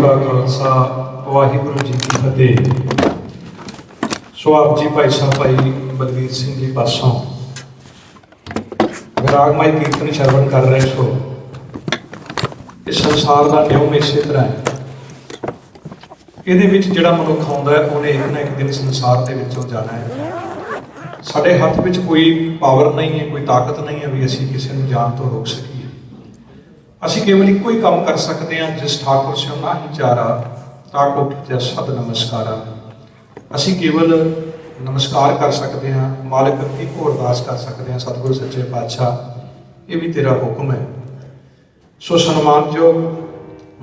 का खालसा वाहिगुरु जी की फतेह। सो आप जी भाई साहब भाई बलवीर सिंह जी पासों रागमाई कीर्तन श्रवण कर रहे सो इस संसार का नियम इस तरह है, ये जोड़ा मनुख आता है उन्हें एक ना एक दिन संसार के विचों जाना है। साढ़े हाथ में कोई पावर नहीं है, कोई ताकत नहीं है भी असी किसी को जान तो रोक सकी। असी केवल एको ही काम कर सकते हैं, जिस ठाकुर से ना ही चारा ताको कित्या सद नमस्कारा। असी केवल नमस्कार कर सकते हैं, मालिक एको अरदास कर सकते हैं, सतगुरु सच्चे पातशाह ये भी तेरा हुक्म है। सो सन्मानयोग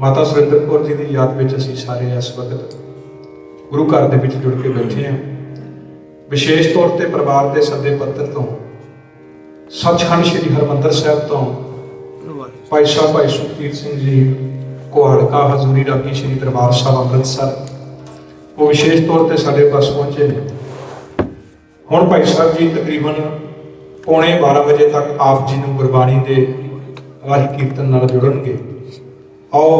माता सुरिंदर कौर जी की याद में असी सारे इस वक्त गुरु घर के जुड़ के बैठे हैं। विशेष तौर पर परिवार के सदे पत्र तो सचखंड श्री हरमंदर साहब तो भाई साहब भाई सुखबीर सिंह जी कोहड़का हजूरी रागी श्री दरबार साहब अमृतसर वो विशेष तौर पर साढ़े पास पहुंचे हैं। हुण भाई साहब जी तकरीबन 11:15 बजे तक आप जी को गुरबाणी के राही कीर्तन नाल जुड़नगे। आओ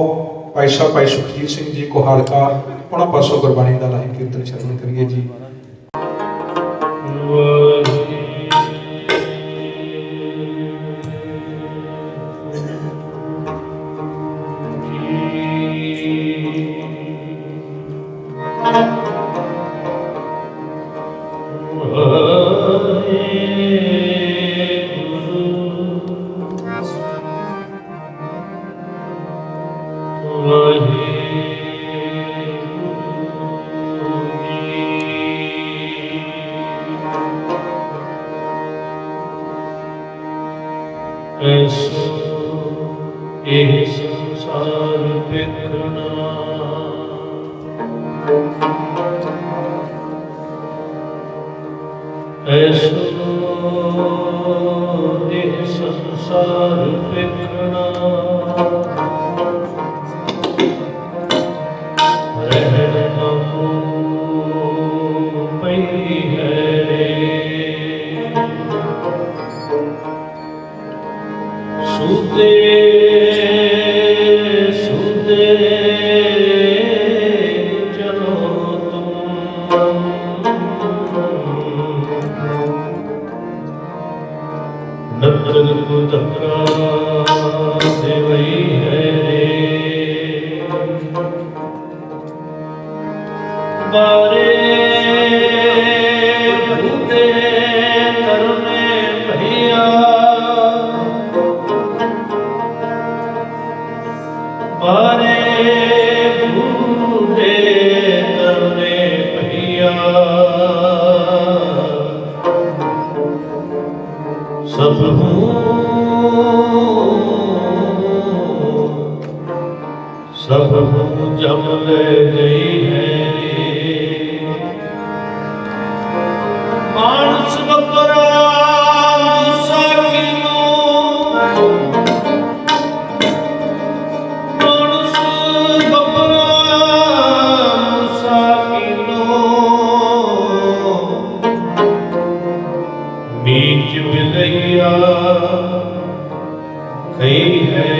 भाई साहब भाई सुखजीत सिंह जी कोहड़का उन्होंने पासों गुरबाणी का राही कीर्तन श्रवण करिए जी। संसार बिखरना ऐसो संसार बिखरना रहन न हो पई है रे सुदे धक्का देवई है रे बारे भूते करने भैया बारे भूते करने भैया सब सब जम ले गई है मानस बकरा बीच बिलैया कई है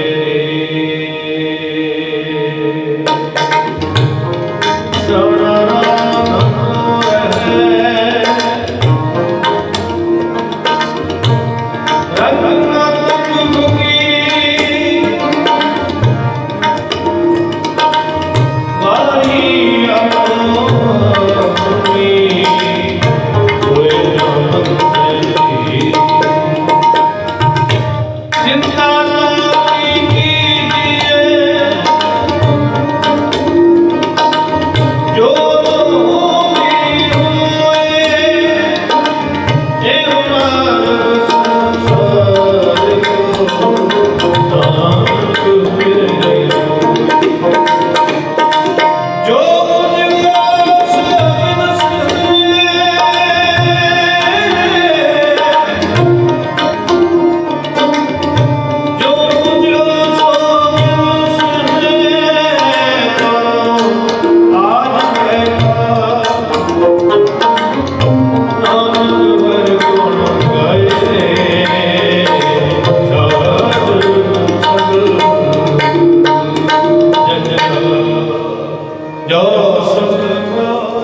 ਜੋ ਸੁਖ ਕੋ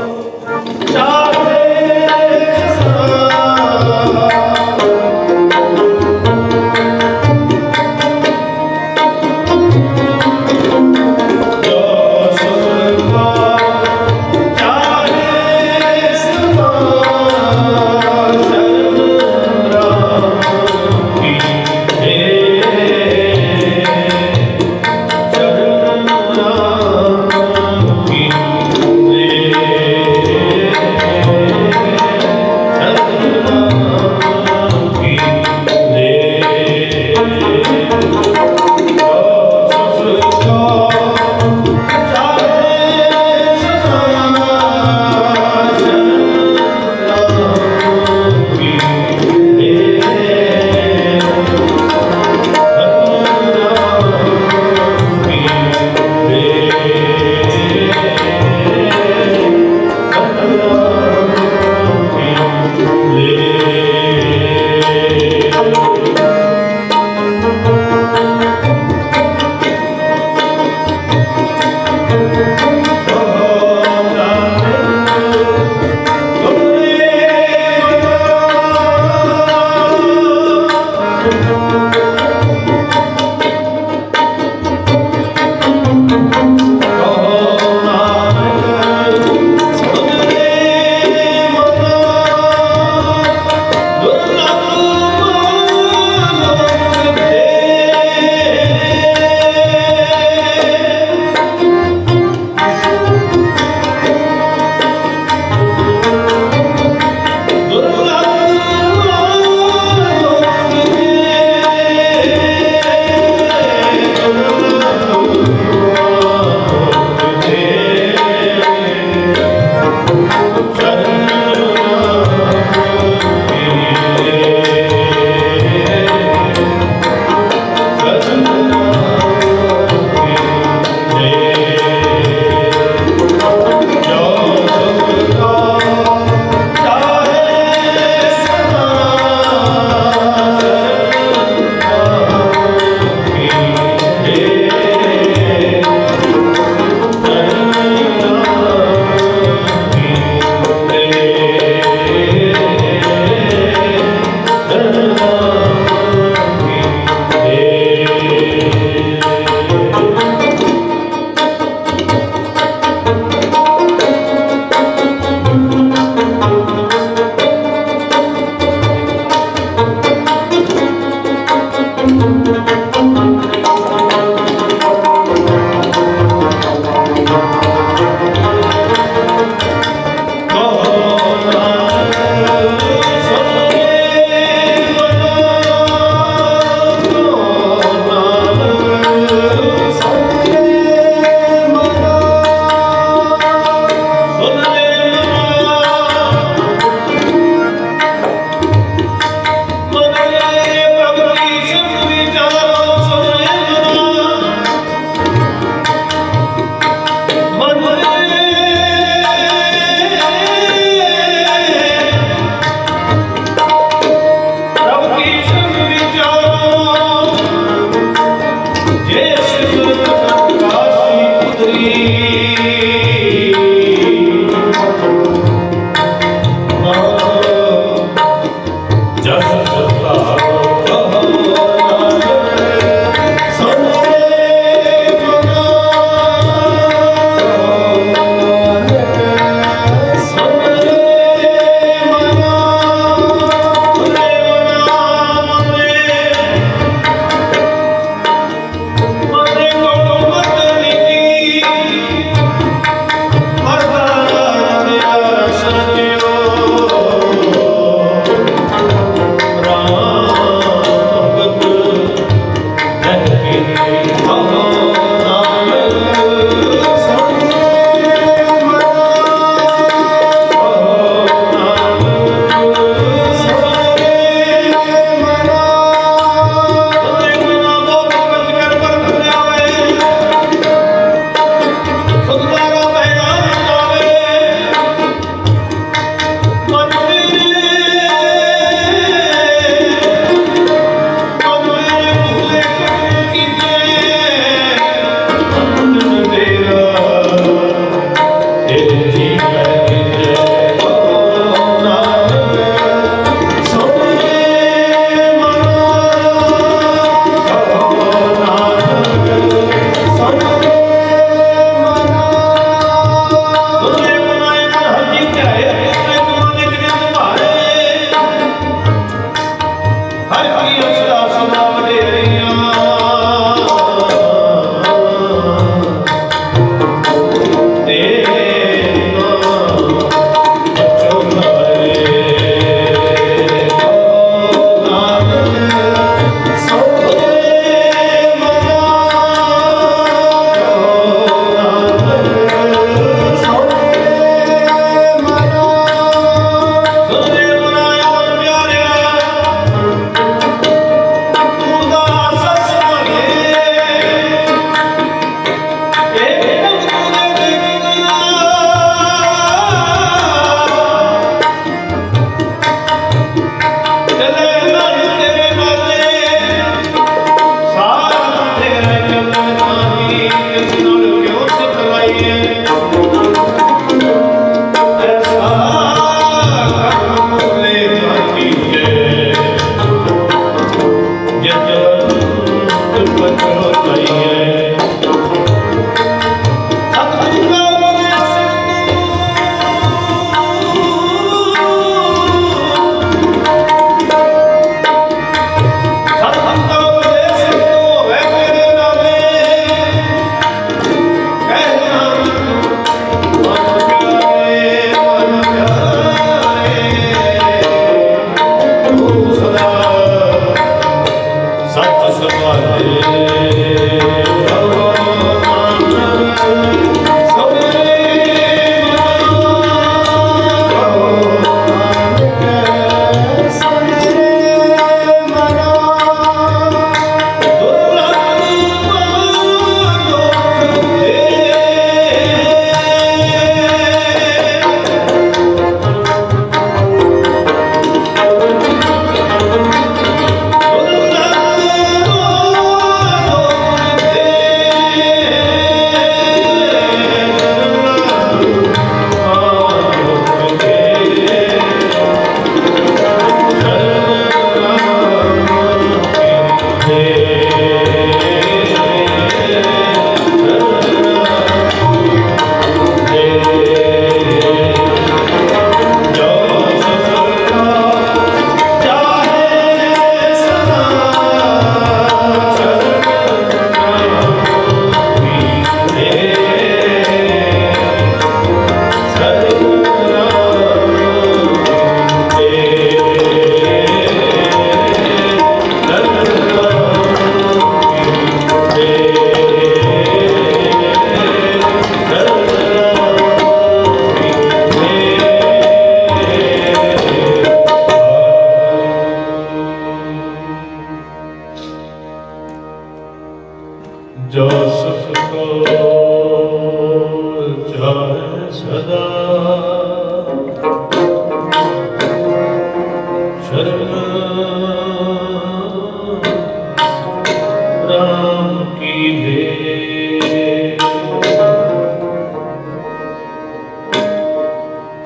ਚਾਹੇ ਸਦਾ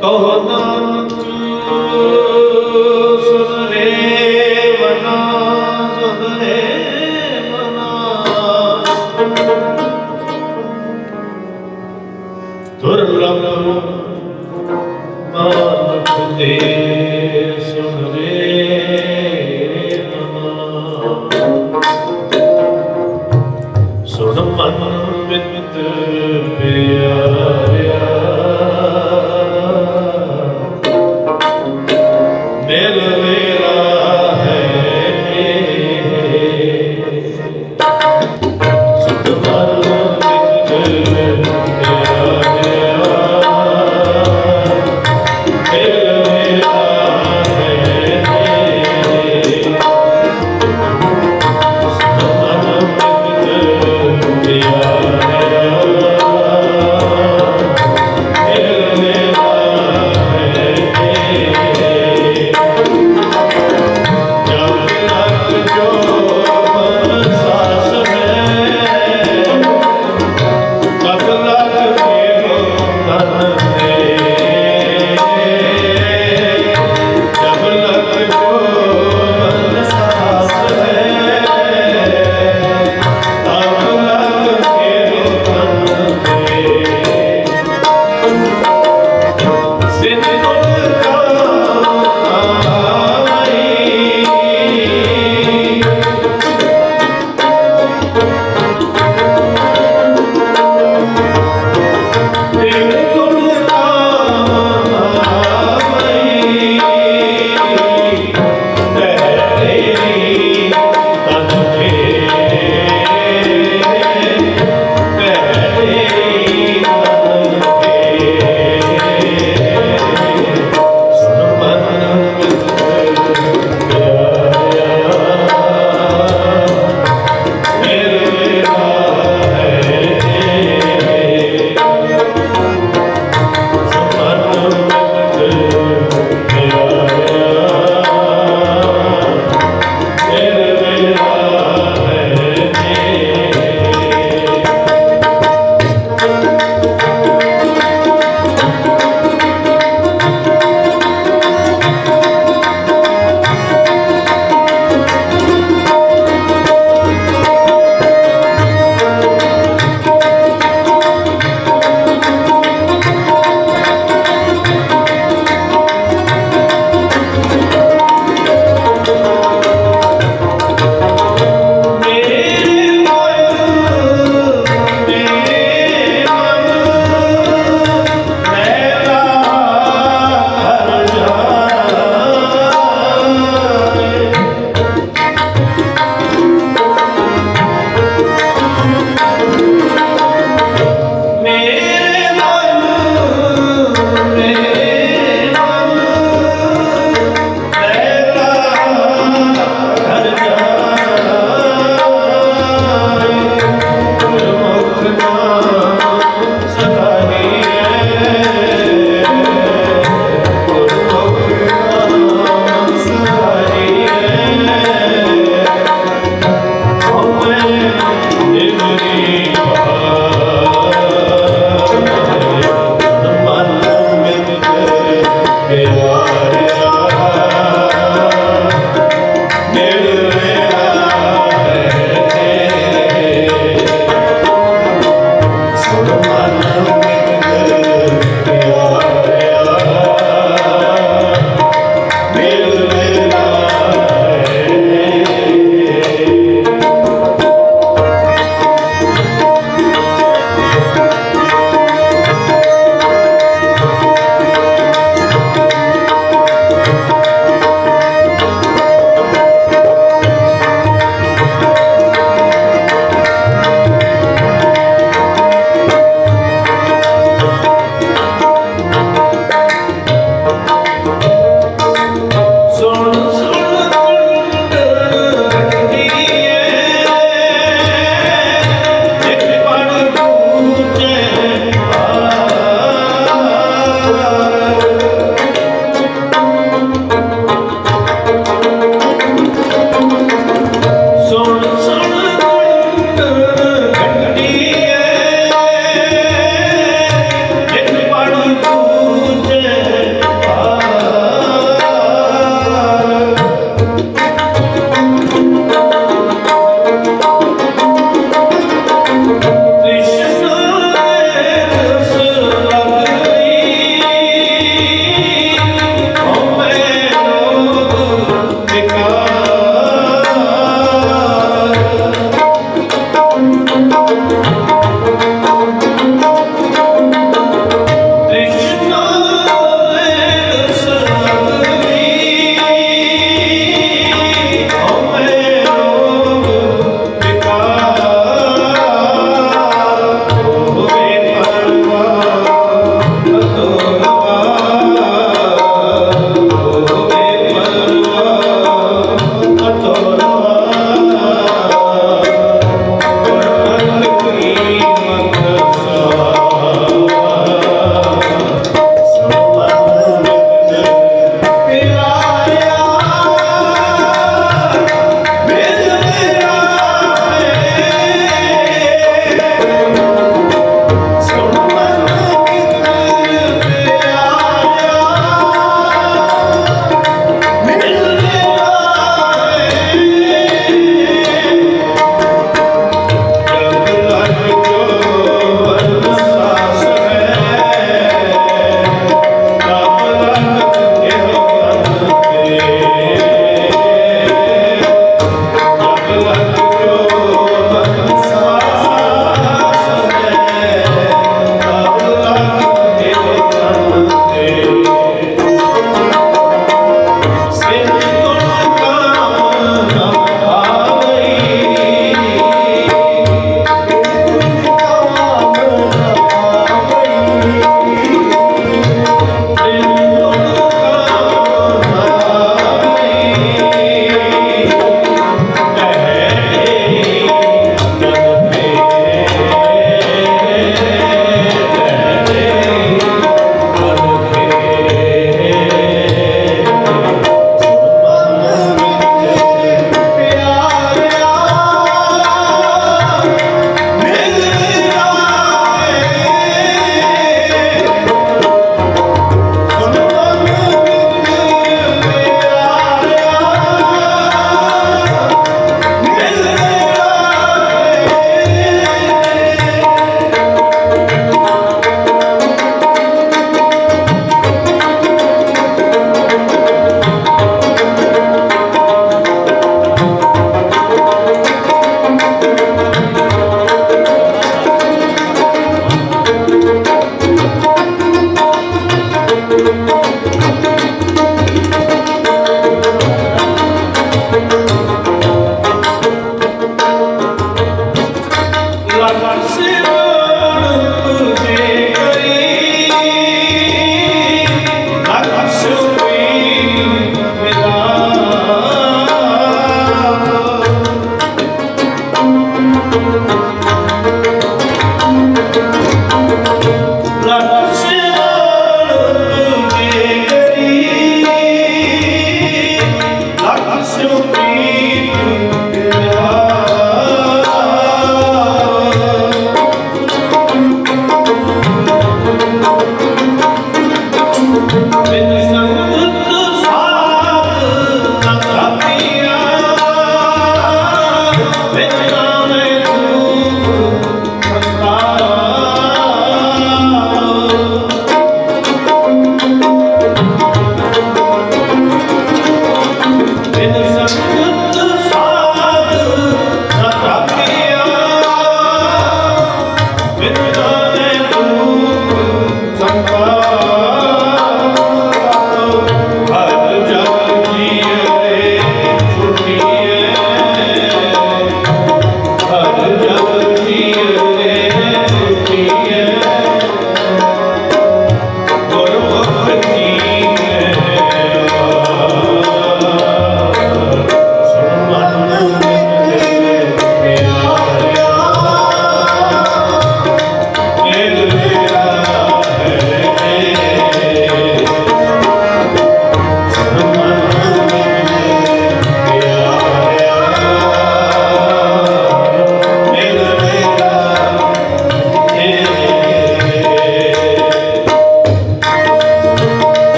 ਕਹੋ ਨਾਨਕ ਸੁਨ ਰੇ ਮਨਾ ਸੁਨ ਰੇ ਮਨਾ ਦੁਰਲਭ ਮਾਨੁਖ ਦੇ ਸੁਨ ਰੇ ਮਨਾ ਸੁਨ ਮਨ ਮਿੱਤ ਪਿਆਰਿਆ ਮਿਲ ਮੇਰਾ ਹੈ ਸੁਨ ਮਨ ਮਿੱਤ ਪਿਆਰਿਆ ਮਿਲ ਮੇਰਾ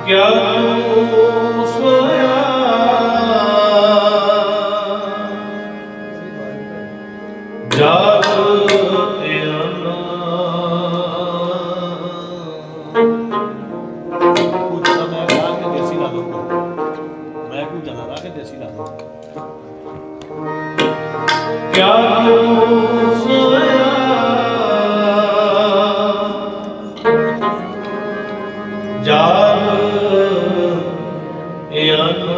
क्या तू सोया जाग आना। पूछना मैं गा के देसी ला दूंगा, मैं कुछ ज़्यादा गा के देसी ला दूंगा। क्या तू सोया जाग आना।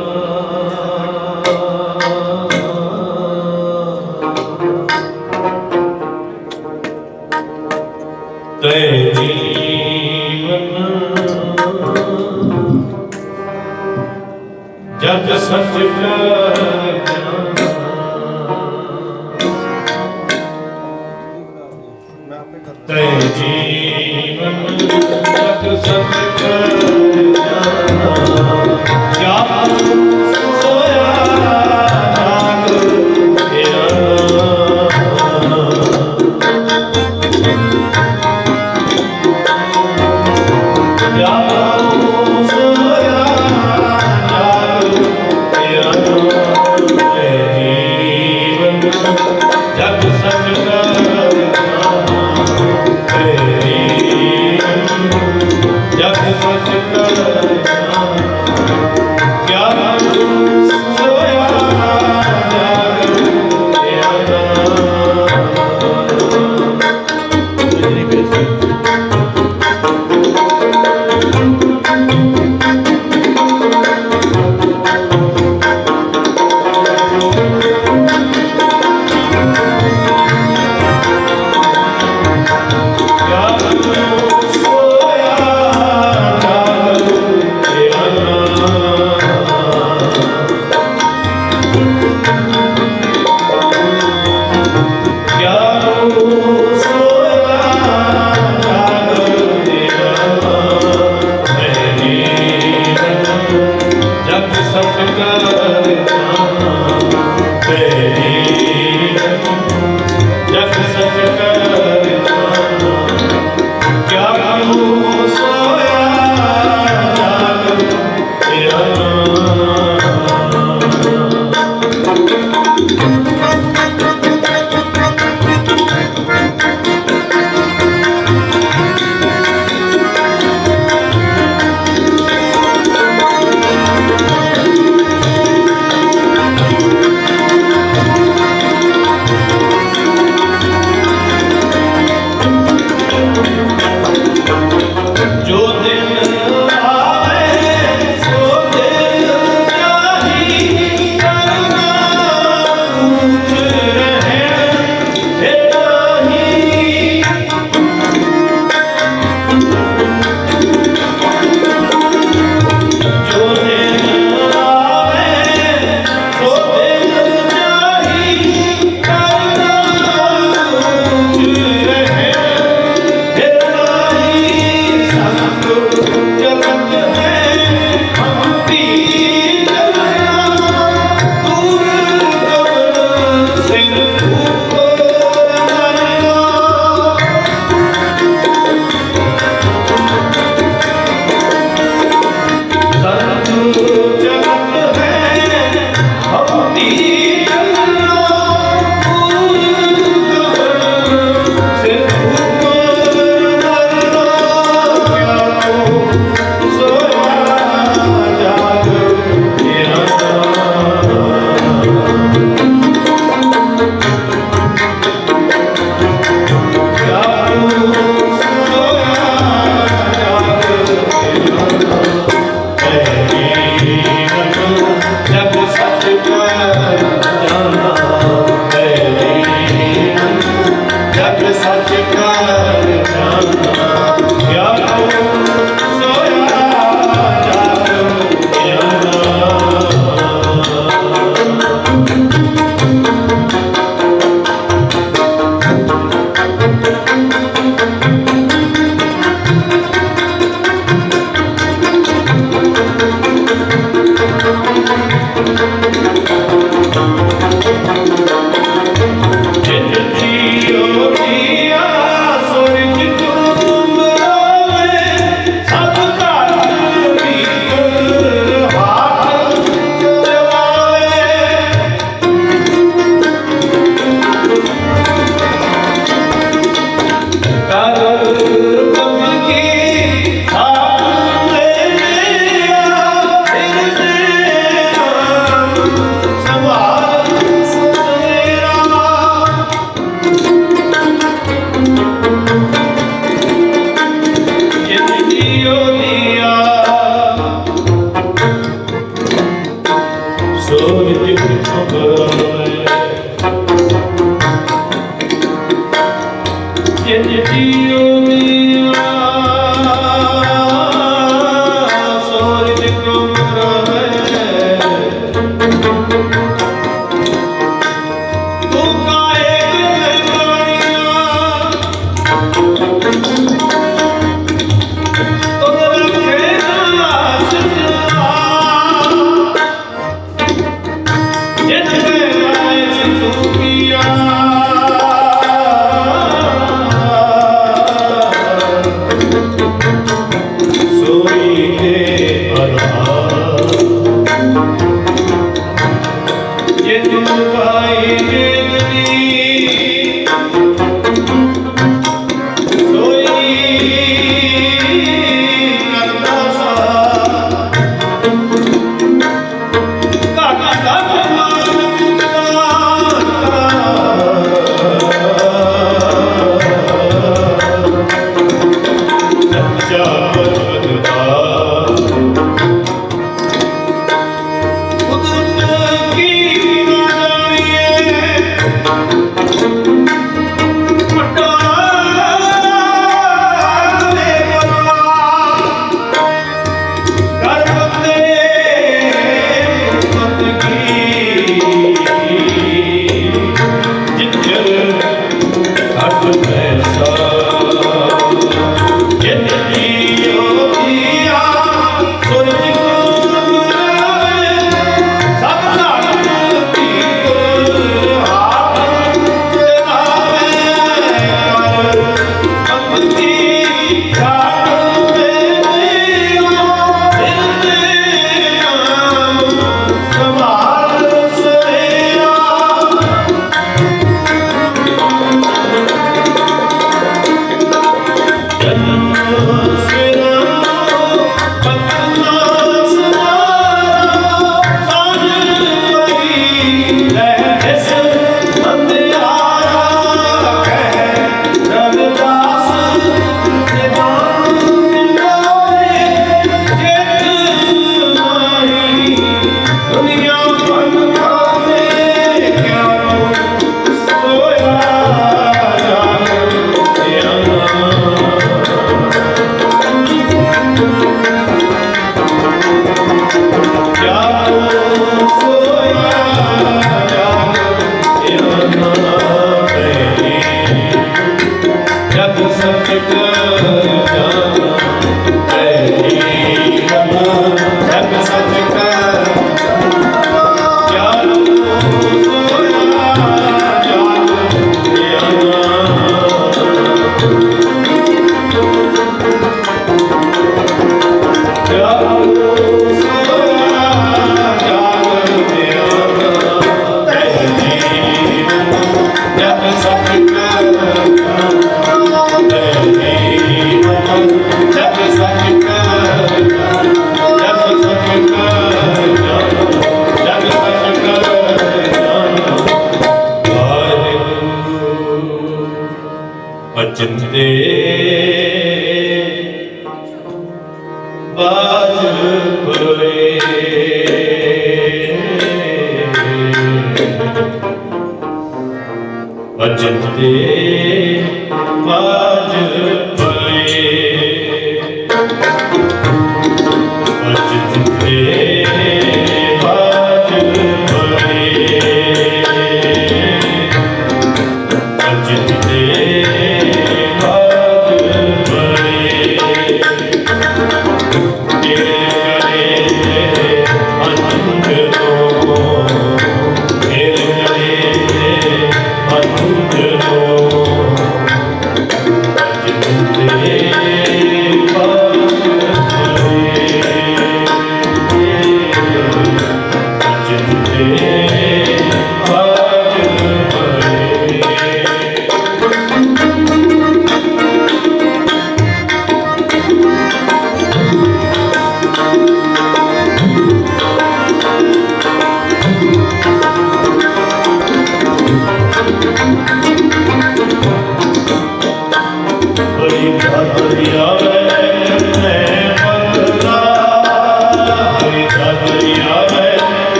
तै जीवन जग सच कर जाना। तै जीवन जग सच कर जाना। क्या सोया जाग आना। क्या सोया जाग आना।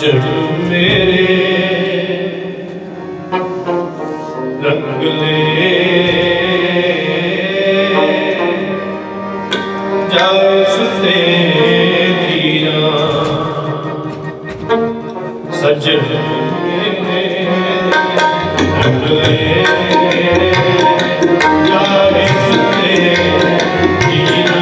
सज्जन मेरे रंग ले जाए सुते धीरा सज्जन मेरे रंग ले जाए सुते धीरा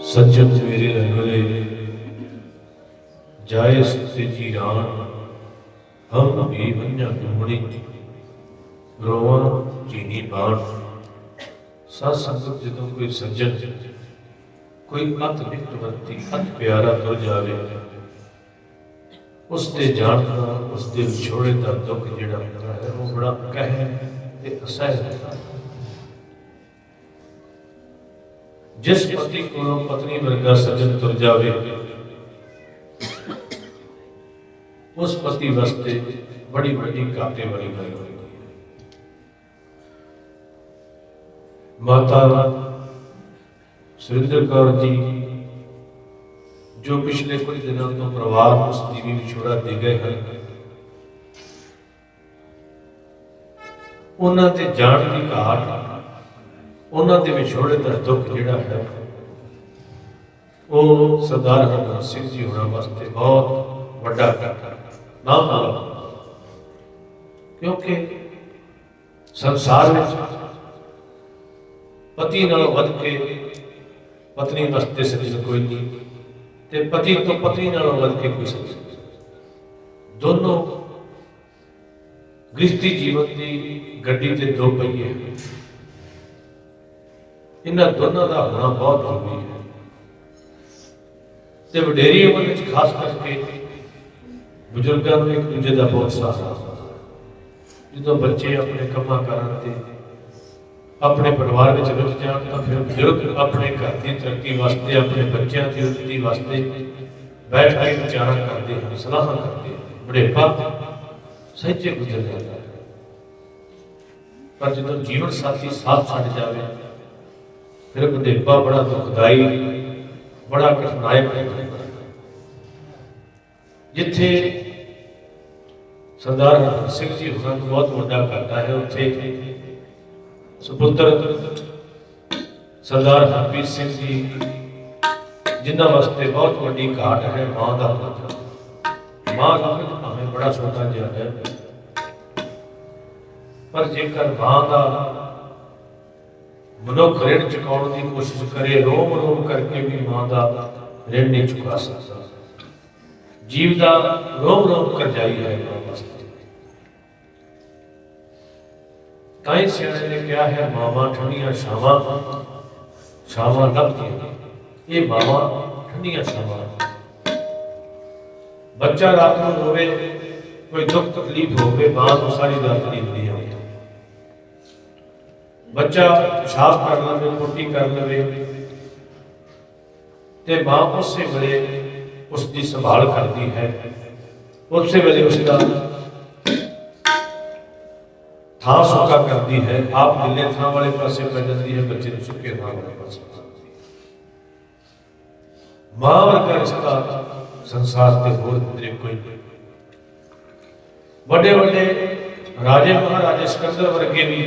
सज्जन मेरे रंगले जाए सुते जी रान हम भी वन्या घूमणी रोवा चीनी बाण सत संगत जदों कोई सज्जन कोई अत निकटवर्ती अत प्यारा तुर जावे उसके जान का उसके विछोड़े का दुख जिहड़ा होता है वो बड़ा कहर ते असह होता है। जिस पति को पत्नी वर्गा सज्जन तुर जावे उस पति वास्ते बड़ी बड़ी घाटे वाली गल होती है। माता सुरिंदर कौर जी जो पिछले कुछ दिनों तो परिवार उस दीवी विछोड़ा दे गए हैं, उन्हां दे जान की घाट उन्हां दे विछोड़े का दुख जिहड़ा है वो सरदार हरगोबिंद सिंह जी होना वास्ते बहुत वड्डा ना होगा, क्योंकि संसार में पति नालों वध के पत्नी वास्ते सज्जन कोई नहीं ते पति तो पत्नी नालों वध के कोई सज्जन। दोनों गृहस्थी जीवन की गड्डी के दो पहिए हैं, इन्हां दोनों का होना बहुत जरूरी है। ते वडेरी उम्र में खास करके बुजुर्गों को एक दूजे का बहुत सहारा जो बच्चे अपने कामां कारां ते अपने परिवार में रुझ जान तो फिर बुजुर्ग अपने घर की तरक्की वास्ते अपने बच्चों की उन्नति वास्ते बैठ के विचार करते हैं, सलाह करते हैं। बुढ़ेपा सहजे गुजर जाता है, पर जो जीवन साथी साथ छड़ जाए फिर बुढ़ेपा बड़ा दुखदाई बड़ा कठिनायक है। जिथे सरदार हरगोबिंद सिंह जी होना को बहुत बड़ा घाटा है, उत्थे सुपुत्र सरदार हरप्रीत सिंह जी जिन्होंने वास्ते बहुत बड़ी घाट है मां का पुत्र। मां का पुत्र भावें बड़ा छोटा जिहा है, पर जेकर मां का मनुख ऋण चुकाने की कोशिश करे रोम रोम करके भी मां का ऋण नहीं चुका सकता। जीव का रोम रोम करजाई है मां वास्ते। ताई सियाणे ने कहा है मावा ठंडिया छावां छावां लभदियां, ये मावा ठंडिया छावां। बच्चा रात को रोवे कोई दुख तकलीफ होवे मां को सारी रात नींद नहीं आती। बच्चा पेशाब कर लवे पोटी कर लवे ते मां उससे वेले उसकी संभाल करती है, उससे वेले उसका थां सुक्का करती है, आप गिले थां वाले पासे पै जाती है, बच्चे ने सुक्के थां वाले पासे करती है। मां वर्गा रिश्ता संसार के होर कोई नहीं। बड़े बड़े राजे महाराजे सिकंदर वर्गे भी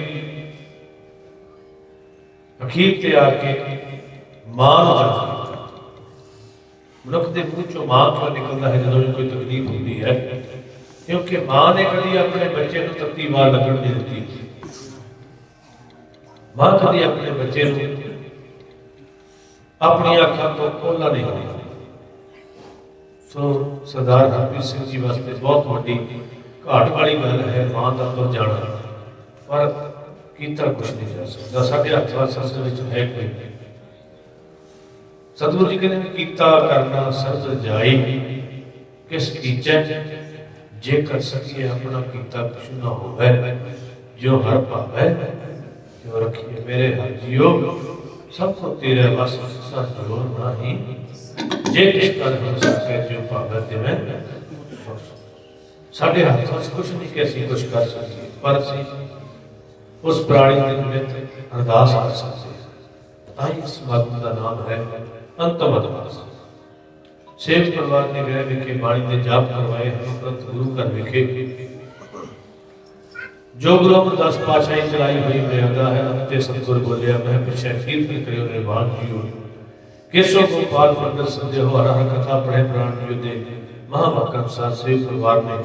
अखीर ते आके मां जाती मनुख के मुंह चो मां क्यों निकलता है जो कोई तकलीफ होती है, क्योंकि मां ने कभी अपने बच्चे को तत्ती मार लगन नहीं दी। ਮਾਂ ਕਦੀ ਆਪਣੇ ਬੱਚੇ ਨੂੰ ਆਪਣੀਆਂ ਅੱਖਾਂ ਤੋਂ ਖੋਲ੍ਹਣਾ ਨਹੀਂ ਹੋਣਾ। ਸੋ ਸਰਦਾਰ ਹਰਪ੍ਰੀਤ ਸਿੰਘ ਜੀ ਵਾਸਤੇ ਬਹੁਤ ਵੱਡੀ ਘਾਟ ਵਾਲੀ ਗੱਲ ਹੈ ਮਾਂ ਦਾ ਤੁਰ ਜਾਣਾ, ਪਰ ਕੀਤਾ ਕੁਛ ਨਹੀਂ ਜਾ ਸਕਦਾ। ਸਾਡੇ ਹੱਥ ਵਾਸਤੇ ਵਿੱਚ ਹੈ ਕੋਈ ਨਹੀਂ। ਸਤਿਗੁਰੂ ਜੀ ਕਹਿੰਦੇ ਕੀਤਾ ਕਰਨਾ ਸਰਦ ਜਾਈ ਕਿਸ ਕੀਚੈ, ਜੇ ਕਰ ਸਕੀਏ ਆਪਣਾ ਕੀਤਾ ਕੁਛ ਨਾ ਹੋਵੇ, ਜੋ ਹਰ ਭਾਵੈ ਜੋ ਰੱਖੀਏ ਮੇਰੇ ਹਰ ਜੀਓ, ਸਭ ਕੋ ਤੇਰੇ ਵਸ ਸੰਜੋ ਨਹੀਂ, ਜੇ ਕਿਸ ਕਰ ਹੋ ਸਕੇ ਜੋ ਭਾਵੈ ਤਿਵੇਂ। ਸਾਡੇ ਹੱਥ ਵਿੱਚ ਕੁਛ ਨਹੀਂ ਕਿ ਅਸੀਂ ਕੁਛ ਕਰ ਸਕੀਏ, ਪਰ ਅਸੀਂ ਉਸ ਪ੍ਰਾਣੀ ਦੇ ਨਿਮਿਤ ਅਰਦਾਸ ਕਰ ਸਕਦੇ ਹਾਂ। ਤਾਂ ਹੀ ਇਸ ਸਮਾਗਮ ਦਾ ਨਾਮ ਹੈ ਅੰਤਮ ਅਰਦਾਸ। ਸੇਵ ਪਰਿਵਾਰ ਨੇ ਗ੍ਰਹਿ ਵਿਖੇ ਬਾਣੀ ਦੇ ਜਾਪ ਕਰਵਾਏ ਹਨ, ਉਪਰੰਤ ਗੁਰੂ ਘਰ ਵਿਖੇ ਜੋ ਗੁਰੂ ਅਮਰਦਾਸ ਪਾਤਸ਼ਾਹੀ ਚਲਾਈ ਹੋਈ ਮਰਿਆਦਾ ਹੈ, ਅਤੇ ਸਤਿਗੁਰ ਬੋਲਿਆ ਮੈਂ ਪਿਛੇ ਕੀਰਤਨ ਕਰਿਓ ਨਿਰਵਾਣ ਜੀਓ, ਕੇਸੋ ਗੋਪਾਲ ਪੰਡਤ ਸੰਦੇਹੋ ਹਰ ਹਰ ਕਥਾ ਪੜ੍ਹੇ ਪ੍ਰਾਣ ਜੀਓ ਦੇ ਮਹਾਂਵਾਕ ਅਨੁਸਾਰ ਸੇਵ ਪਰਿਵਾਰ ਨੇ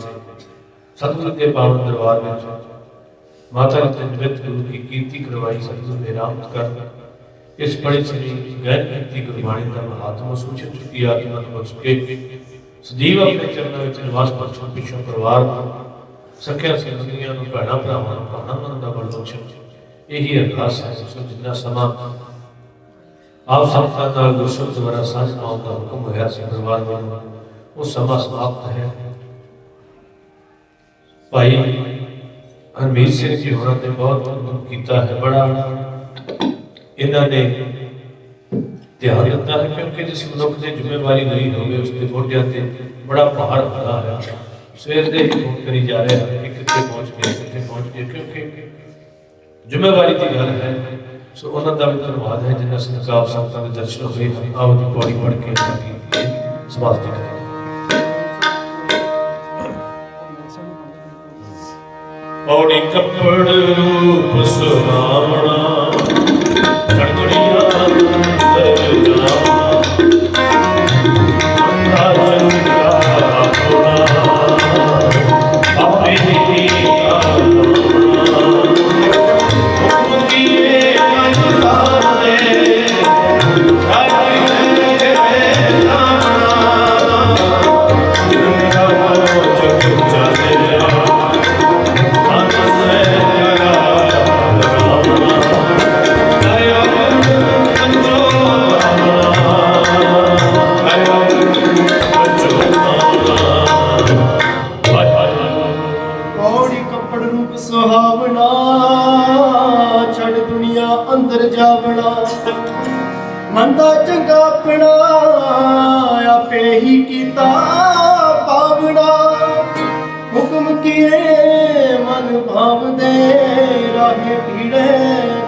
ਸਤਿਗੁਰੂ ਦੇ ਪਾਵਨ ਦਰਬਾਰ ਵਿੱਚ ਮਾਤਾ ਜੀ ਦੇ ਨਿਮਿਤ ਗੁਰੂ ਦੀ ਕੀਰਤੀ ਕਰਵਾਈ। ਸਤਿਗੁਰੂ ਨੇ ਰਾਮਤ ਕਰ ਇਸ ਬੜੀ ਸ੍ਰੀ ਗੈਰ ਕੀਤੀ ਗੁਰਬਾਣੀ ਦਾ ਮਹਾਤਮ ਸੂਚਿਤ ਚੁੱਕੀ ਆਤਮਾ ਨੂੰ ਬਖਸ਼ ਕੇ ਸਦੀਵ ਆਪਣੇ ਚਰਨਾਂ ਵਿੱਚ ਨਿਵਾਸ ਬਖਸ਼ਣ। ਪਿੱਛੋਂ ਪਰਿਵਾਰ ਨੂੰ ਸਖਿਆ ਸੰਗਤੀਆਂ ਨੂੰ ਭੈਣਾਂ ਭਰਾਵਾਂ ਨੂੰ ਭਾਣਾ ਮਨ ਦਾ ਬਲ ਬਖਸ਼ਣ। ਇਹੀ ਅਰਦਾਸ ਹੈ। ਸੋ ਜਿੰਨਾ ਸਮਾਂ ਆਪ ਸੰਤਾਂ ਨਾਲ ਗੁਰਸੁਖ ਦੁਆਰਾ ਸਾਂਝ ਪਾਉਣ ਦਾ ਹੁਕਮ ਹੋਇਆ ਸੀ ਪਰਿਵਾਰ ਵੱਲੋਂ, ਉਹ ਸਮਾਂ ਸਮਾਪਤ ਹੈ। ਭਾਈ ਹਰਮੀਤ ਸਿੰਘ ਜੀ ਹੋਰਾਂ ਨੇ ਬਹੁਤ ਕੀਤਾ ਹੈ, ਬੜਾ ਇਹਨਾਂ ਨੇ ਧਿਆਨ ਦਿੱਤਾ ਹੈ, ਕਿਉਂਕਿ ਜਿਸ ਮਨੁੱਖ ਦੀ ਜ਼ਿੰਮੇਵਾਰੀ ਨਹੀਂ ਹੋਵੇ ਉਸ ਦੇ ਮੋਢਿਆਂ ਤੇ ਬੜਾ ਭਾਰ ਹੁੰਦਾ ਹੈ। ਸਵੇਰ ਦੇ ਹੀ ਫੋਨ ਕਰੀ ਜਾ ਰਹੇ ਹਨ ਕਿ ਕਿੱਥੇ ਪਹੁੰਚ ਗਏ, ਕਿਉਂਕਿ ਜ਼ਿੰਮੇਵਾਰੀ ਦੀ ਗੱਲ ਹੈ। ਸੋ ਉਹਨਾਂ ਦਾ ਵੀ ਧੰਨਵਾਦ ਹੈ ਜਿਨ੍ਹਾਂ ਸੰਗਤਾਂ ਸੰਤਾਂ ਦੇ ਦਰਸ਼ਨ ਹੋਏ ਹਨ। ਆਓ ਜੀ ਪੌੜੀ ਪੜ੍ਹ ਕੇ ਸਮਾਪਤੀ ਕਰੀਏ। ਪੌੜੀ ਕੱਪੜ ਰੂਪ ਸੁਹਾਵਣਾ, ਚੜ੍ਹਦੀਆਂ ਅੰਦਰ ਜਾਣਾ, ਅੰਧਾ ਚੰਗਾ ਆਪਣਾ, ਆਪੇ ਹੀ ਕਾਰਨਾ, ਹੁਕਮ ਕੀਏ ਮਨ ਤਾਰੇ, ਰਾਜੀ ਦੇ ਵੇਲਾਣਾ, ਰੰਗਾ ਜਗ ਚਾਲਿਆ, ਸੁਹਾਵਣਾ, ਛੱਡ ਦੁਨੀਆ ਅੰਦਰ ਜਾਵਣਾ, ਮੰਦਾ ਚੰਗਾ ਆਪਣਾ, ਆਪੇ ਹੀ ਕੀਤਾ ਪਾਵਣਾ, ਹੁਕਮ ਕੀਏ ਮਨ ਭਾਵਦੇ, ਰਾਹੇ ਭੀੜੇ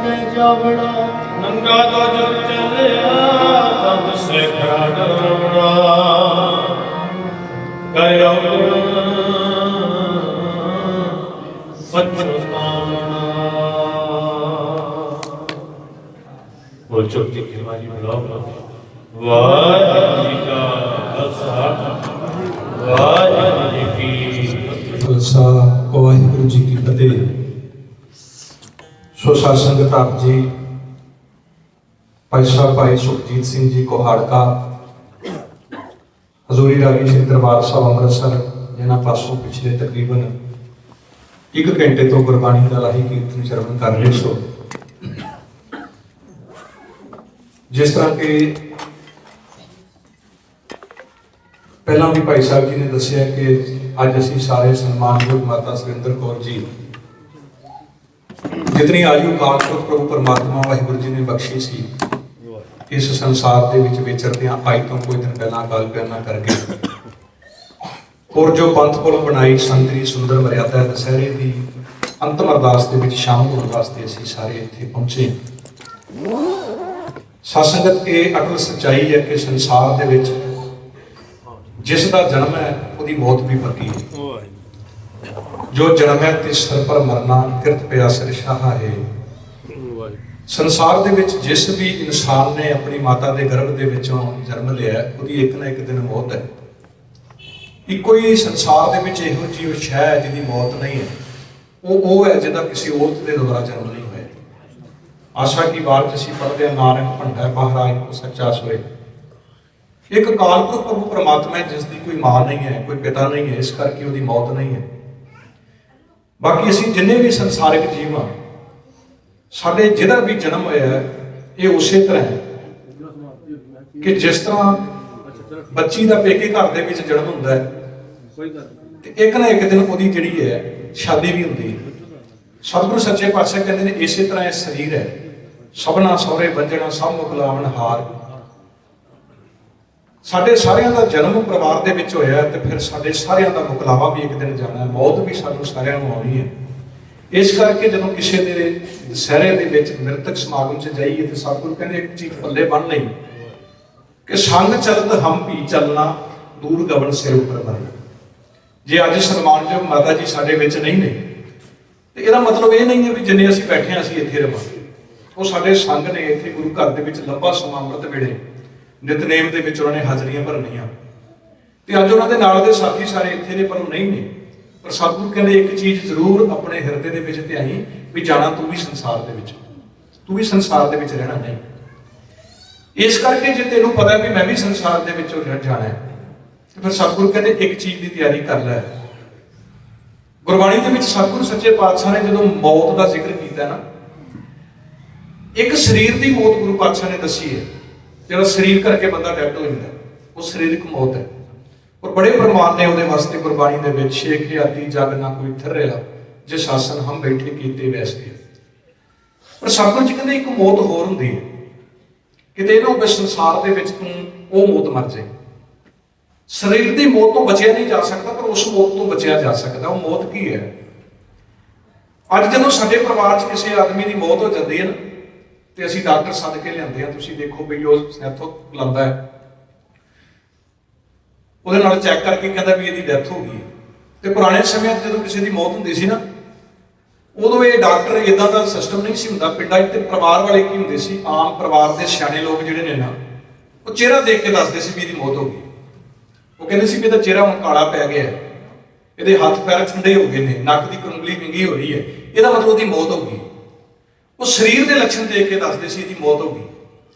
ਤੇ ਜਾਵਣਾ, ਨੰਗਾ ਤੋਂ ਜਦ ਚੱਲਿਆ ਤਦ ਸੇਖਾ ਡਰਵਣਾ, ਕਰਿਓ बोल चौथी की हमारी बुलाओ। वाहिगुरू जी का खालसा, वाहिगुरू जी की ਖਾਲਸਾ, ਵਾਹਿਗੁਰੂ ਜੀ ਕੀ ਫਤਿਹ। ਸੋ ਸਾਧ ਸੰਗਤ ਆਪ ਜੀ, ਭਾਈ ਸਾਹਿਬ ਭਾਈ ਸੁਖਜੀਤ ਸਿੰਘ ਜੀ ਕੋਹਾੜਕਾ, ਹਜ਼ੂਰੀ ਰਾਗੀ ਸ੍ਰੀ ਦਰਬਾਰ ਸਾਹਿਬ ਅੰਮ੍ਰਿਤਸਰ, ਜਿਨ੍ਹਾਂ ਪਾਸੋਂ ਪਿਛਲੇ ਤਕਰੀਬਨ 1 ਘੰਟੇ ਤੋਂ ਗੁਰਬਾਣੀ ਦਾ ਲਾਹੀ ਕੀਰਤਨ ਸ਼ਰਵਣ ਕਰ ਰਹੇ ਸੋ। ਜਿਸ ਤਰ੍ਹਾਂ ਕਿ ਪਹਿਲਾਂ ਵੀ ਭਾਈ ਸਾਹਿਬ ਜੀ ਨੇ ਦੱਸਿਆ ਕਿ ਅੱਜ ਅਸੀਂ ਸਾਰੇ ਸਨਮਾਨਯੋਗ ਮਾਤਾ ਸੁਰਿੰਦਰ ਕੌਰ ਜੀ, ਜਿਤਨੀ ਆਯੂ ਕਾਲ ਤੋਂ ਪ੍ਰਭੂ ਪਰਮਾਤਮਾ ਵਾਹਿਗੁਰੂ ਜੀ ਨੇ ਬਖਸ਼ੀ ਸੀ, ਇਸ ਸੰਸਾਰ ਦੇ ਵਿੱਚ ਵਿਚਰਦਿਆਂ ਅੱਜ ਤੋਂ ਕੋਈ ਦਿਨ ਪਹਿਲਾਂ ਅਕਾਲ ਪਿਆਨਾ ਕਰਕੇ ਔਰ ਜੋ ਪੰਥ ਕੋਲੋਂ ਬਣਾਈ ਸੰਤਰੀ ਸੁੰਦਰ ਮਰਿਆਦਾ ਦੁਸਹਿਰੇ ਦੀ ਅੰਤਮ ਅਰਦਾਸ ਦੇ ਵਿੱਚ ਸ਼ਾਮਲ ਹੋਣ ਵਾਸਤੇ ਅਸੀਂ ਸਾਰੇ ਇੱਥੇ ਪਹੁੰਚੇ। ਸਾਧ ਸੰਗਤ, ਇਹ ਅਟਲ ਸੱਚਾਈ ਹੈ ਕਿ ਸੰਸਾਰ ਦੇ ਵਿੱਚ ਜਿਸ ਦਾ ਜਨਮ ਹੈ ਉਹਦੀ ਮੌਤ ਵੀ ਪੱਕੀ ਹੈ। ਜੋ ਜਨਮ ਹੈ ਤੇ ਸਰ ਪਰ ਮਰਨਾ, ਕਿਰਤ ਪਿਆਸਰ ਸ਼ਾਹ ਹੈ। ਸੰਸਾਰ ਦੇ ਵਿੱਚ ਜਿਸ ਵੀ ਇਨਸਾਨ ਨੇ ਆਪਣੀ ਮਾਤਾ ਦੇ ਗਰਭ ਦੇ ਵਿੱਚੋਂ ਜਨਮ ਲਿਆ, ਉਹਦੀ ਇੱਕ ਨਾ ਇੱਕ ਦਿਨ ਮੌਤ ਹੈ। ਇੱਕੋ ਹੀ ਸੰਸਾਰ ਦੇ ਵਿੱਚ ਇਹੋ ਜਿਹੀ ਸ਼ੈ ਹੈ ਜਿਹਦੀ ਮੌਤ ਨਹੀਂ ਹੈ, ਉਹ ਹੈ ਜਿਹਦਾ ਕਿਸੇ ਔਰਤ ਦੇ ਦੁਆਰਾ ਜਨਮ ਨਹੀਂ ਹੋਇਆ। ਆਸ਼ਾ ਕੀ ਬਾਤ ਅਸੀਂ ਪੜ੍ਹਦੇ ਹਾਂ, ਨਾਨਕ ਭੰਡਾ ਮਹਾਰਾਜ ਕੋ ਸੱਚਾ ਸੋਏ। ਇੱਕ ਕਾਲਪੁਰਖ ਪ੍ਰਭੂ ਪਰਮਾਤਮਾ ਹੈ, ਜਿਸ ਦੀ ਕੋਈ ਮਾਂ ਨਹੀਂ ਹੈ, ਕੋਈ ਪਿਤਾ ਨਹੀਂ ਹੈ, ਇਸ ਕਰਕੇ ਉਹਦੀ ਮੌਤ ਨਹੀਂ ਹੈ। ਬਾਕੀ ਅਸੀਂ ਜਿੰਨੇ ਵੀ ਸੰਸਾਰਿਕ ਜੀਵ ਹਾਂ, ਸਾਡੇ ਜਿਹਦਾ ਵੀ ਜਨਮ ਹੋਇਆ ਹੈ, ਇਹ ਉਸੇ ਤਰ੍ਹਾਂ ਹੈ ਕਿ ਜਿਸ ਤਰ੍ਹਾਂ ਬੱਚੀ ਦਾ ਪੇਕੇ ਘਰ ਦੇ ਵਿੱਚ ਜਨਮ ਹੁੰਦਾ ਹੈ, ਤੇ ਇੱਕ ਨਾ ਇੱਕ ਦਿਨ ਉਹਦੀ ਜਿਹੜੀ ਹੈ ਸ਼ਾਦੀ ਵੀ ਹੁੰਦੀ ਹੈ। ਸਤਿਗੁਰੂ ਸੱਚੇ ਪਾਤਸ਼ਾਹ ਕਹਿੰਦੇ ਨੇ ਇਸੇ ਤਰ੍ਹਾਂ ਇਹ ਸਰੀਰ ਹੈ, ਸਭਨਾ ਸਹੁਰੇ ਬੰਜਣਾ ਸਭ ਮੁਕਲਾਵਣ ਹਾਰ। ਸਾਡੇ ਸਾਰਿਆਂ ਦਾ ਜਨਮ ਪਰਿਵਾਰ ਦੇ ਵਿੱਚ ਹੋਇਆ ਤੇ ਫਿਰ ਸਾਡੇ ਸਾਰਿਆਂ ਦਾ ਮੁਕਲਾਵਾ ਵੀ ਇੱਕ ਦਿਨ ਜਾਣਾ ਹੈ, ਮੌਤ ਵੀ ਸਾਨੂੰ ਸਾਰਿਆਂ ਨੂੰ ਆਉਣੀ ਹੈ। ਇਸ ਕਰਕੇ ਜਦੋਂ ਕਿਸੇ ਦੇ ਦੁਸਹਿਰੇ ਦੇ ਵਿੱਚ ਮ੍ਰਿਤਕ ਸਮਾਗਮ 'ਚ ਜਾਈਏ ਤੇ ਸਤਿਗੁਰੂ ਕਹਿੰਦੇ ਇੱਕ ਚੀਜ਼ ਪੱਲੇ ਬੰਨ੍ਹ ਲਈ ਕਿ ਸੰਗ ਚਲਤ ਹਮ ਭੀ ਚੱਲਣਾ, ਦੂਰ ਗਵਨ ਸਿਰ ਉੱਪਰ ਲਾਈ। ਜੇ ਅੱਜ ਸਨਮਾਨਯੋਗ ਮਾਤਾ ਜੀ ਸਾਡੇ ਵਿੱਚ ਨਹੀਂ ਨੇ ਤੇ ਇਹਦਾ ਮਤਲਬ ਇਹ ਨਹੀਂ ਹੈ ਵੀ ਜਿੰਨੇ ਅਸੀਂ ਬੈਠੇ ਹਾਂ ਅਸੀਂ ਇੱਥੇ ਰਵਾਂਗੇ। ਉਹ ਸਾਡੇ ਸੰਗ ਨੇ, ਇੱਥੇ ਗੁਰੂ ਘਰ ਦੇ ਵਿੱਚ ਲੰਬਾ ਸਮਾਂ ਅੰਮ੍ਰਿਤ ਵੇਲੇ ਨਿਤਨੇਮ ਦੇ ਵਿੱਚ ਉਹਨਾਂ ਨੇ ਹਾਜ਼ਰੀਆਂ ਭਰਨੀਆਂ ਤੇ ਅੱਜ ਉਹਨਾਂ ਦੇ ਨਾਲ ਦੇ ਸਾਥੀ ਸਾਰੇ ਇੱਥੇ ਨੇ, ਪਰ ਉਹ ਨਹੀਂ ਨੇ। ਪਰ ਸਤਿਗੁਰੂ ਕਹਿੰਦੇ ਇੱਕ ਚੀਜ਼ ਜ਼ਰੂਰ ਆਪਣੇ ਹਿਰਦੇ ਦੇ ਵਿੱਚ ਧਿਆਈ ਵੀ ਜਾਣਾ ਤੂੰ ਵੀ ਸੰਸਾਰ ਦੇ ਵਿੱਚ, ਤੂੰ ਵੀ ਸੰਸਾਰ ਦੇ ਵਿੱਚ ਰਹਿਣਾ ਨਹੀਂ। ਇਸ ਕਰਕੇ ਜੇ ਤੈਨੂੰ ਪਤਾ ਵੀ ਮੈਂ ਵੀ ਸੰਸਾਰ ਦੇ ਵਿੱਚੋਂ ਜਾਣਾ ਹੈ ਤੇ ਫਿਰ ਸਤਿਗੁਰੂ ਕਹਿੰਦੇ ਇੱਕ ਚੀਜ਼ ਦੀ ਤਿਆਰੀ ਕਰ ਲੈ। ਗੁਰਬਾਣੀ ਦੇ ਵਿੱਚ ਸਤਿਗੁਰੂ ਸੱਚੇ ਪਾਤਸ਼ਾਹ ਨੇ ਜਦੋਂ ਮੌਤ ਦਾ ਜ਼ਿਕਰ ਕੀਤਾ ਨਾ, ਇੱਕ ਸਰੀਰ ਦੀ ਮੌਤ ਗੁਰੂ ਪਾਤਸ਼ਾਹ ਨੇ ਦੱਸੀ ਹੈ। ਜਿਹੜਾ ਸਰੀਰ ਕਰਕੇ ਬੰਦਾ ਡੈਡ ਹੋ ਜਾਂਦਾ, ਉਹ ਸਰੀਰਕ ਮੌਤ ਹੈ। ਔਰ ਬੜੇ ਪ੍ਰਮਾਣ ਨੇ ਉਹਦੇ ਵਾਸਤੇ ਗੁਰਬਾਣੀ ਦੇ ਵਿੱਚ, ਛੇਕ ਹਯਾਤੀ ਜਗ ਨਾ ਕੋਈ ਥਰਿਆ, ਜੇ ਸ਼ਾਸਨ ਹਮ ਬੈਠੇ ਕੀਤੇ ਵੈਸੇ। ਪਰ ਸਤਿਗੁਰੂ ਜੀ ਕਹਿੰਦੇ ਇੱਕ ਮੌਤ ਹੋਰ ਹੁੰਦੀ ਹੈ, ਕਿਤੇ ਇਹਨੂੰ ਇਸ ਸੰਸਾਰ ਦੇ ਵਿੱਚ ਤੂੰ ਉਹ ਮੌਤ ਮਰ ਜਾਏ। ਸਰੀਰ ਦੀ ਮੌਤ ਤੋਂ ਬਚਿਆ ਨਹੀਂ ਜਾ ਸਕਦਾ, ਪਰ ਉਸ ਮੌਤ ਤੋਂ ਬਚਿਆ ਜਾ ਸਕਦਾ। ਉਹ ਮੌਤ ਕੀ ਹੈ? ਅੱਜ ਜਦੋਂ ਸਾਡੇ ਪਰਿਵਾਰ 'ਚ ਕਿਸੇ ਆਦਮੀ ਦੀ ਮੌਤ ਹੋ ਜਾਂਦੀ ਹੈ ਨਾ, ਤੇ ਅਸੀਂ ਡਾਕਟਰ ਸੱਦ ਕੇ ਲਿਆਂਦੇ ਹਾਂ। ਤੁਸੀਂ ਦੇਖੋ ਬਈ ਉਹ ਇੱਥੋਂ ਲਾਉਂਦਾ ਹੈ, ਉਹਦੇ ਨਾਲ ਚੈੱਕ ਕਰਕੇ ਕਹਿੰਦਾ ਵੀ ਇਹਦੀ ਡੈਥ ਹੋ ਗਈ। ਤੇ ਪੁਰਾਣੇ ਸਮਿਆਂ 'ਚ ਜਦੋਂ ਕਿਸੇ ਦੀ ਮੌਤ ਹੁੰਦੀ ਸੀ ਨਾ, ਉਦੋਂ ਇਹ ਡਾਕਟਰ ਇਦਾਂ ਦਾ ਸਿਸਟਮ ਨਹੀਂ ਸੀ ਹੁੰਦਾ। ਪਿੰਡਾਂ 'ਚ ਤੇ ਪਰਿਵਾਰ ਵਾਲੇ ਕੀ ਹੁੰਦੇ ਸੀ, ਆਮ ਪਰਿਵਾਰ ਦੇ ਸਿਆਣੇ ਲੋਕ ਜਿਹੜੇ ਨੇ ਨਾ, ਉਹ ਚਿਹਰਾ ਦੇਖ ਕੇ ਦੱਸਦੇ ਸੀ ਵੀ ਇਹਦੀ ਮੌਤ ਹੋ ਗਈ। ਉਹ ਕਹਿੰਦੇ ਸੀ ਵੀ ਇਹਦਾ ਚਿਹਰਾ ਹੁਣ ਕਾਲਾ ਪੈ ਗਿਆ, ਇਹਦੇ ਹੱਥ ਪੈਰ ਠੰਡੇ ਹੋ ਗਏ ਨੇ, ਨੱਕ ਦੀ ਕਰੰਗਲੀ ਵਿੰਗੀ ਹੋ ਰਹੀ ਹੈ, ਇਹਦਾ ਮਤਲਬ ਉਹਦੀ ਮੌਤ ਹੋ ਗਈ। ਉਹ ਸਰੀਰ ਦੇ ਲੱਛਣ ਦੇਖ ਕੇ ਦੱਸਦੇ ਸੀ ਇਹਦੀ ਮੌਤ ਹੋ ਗਈ।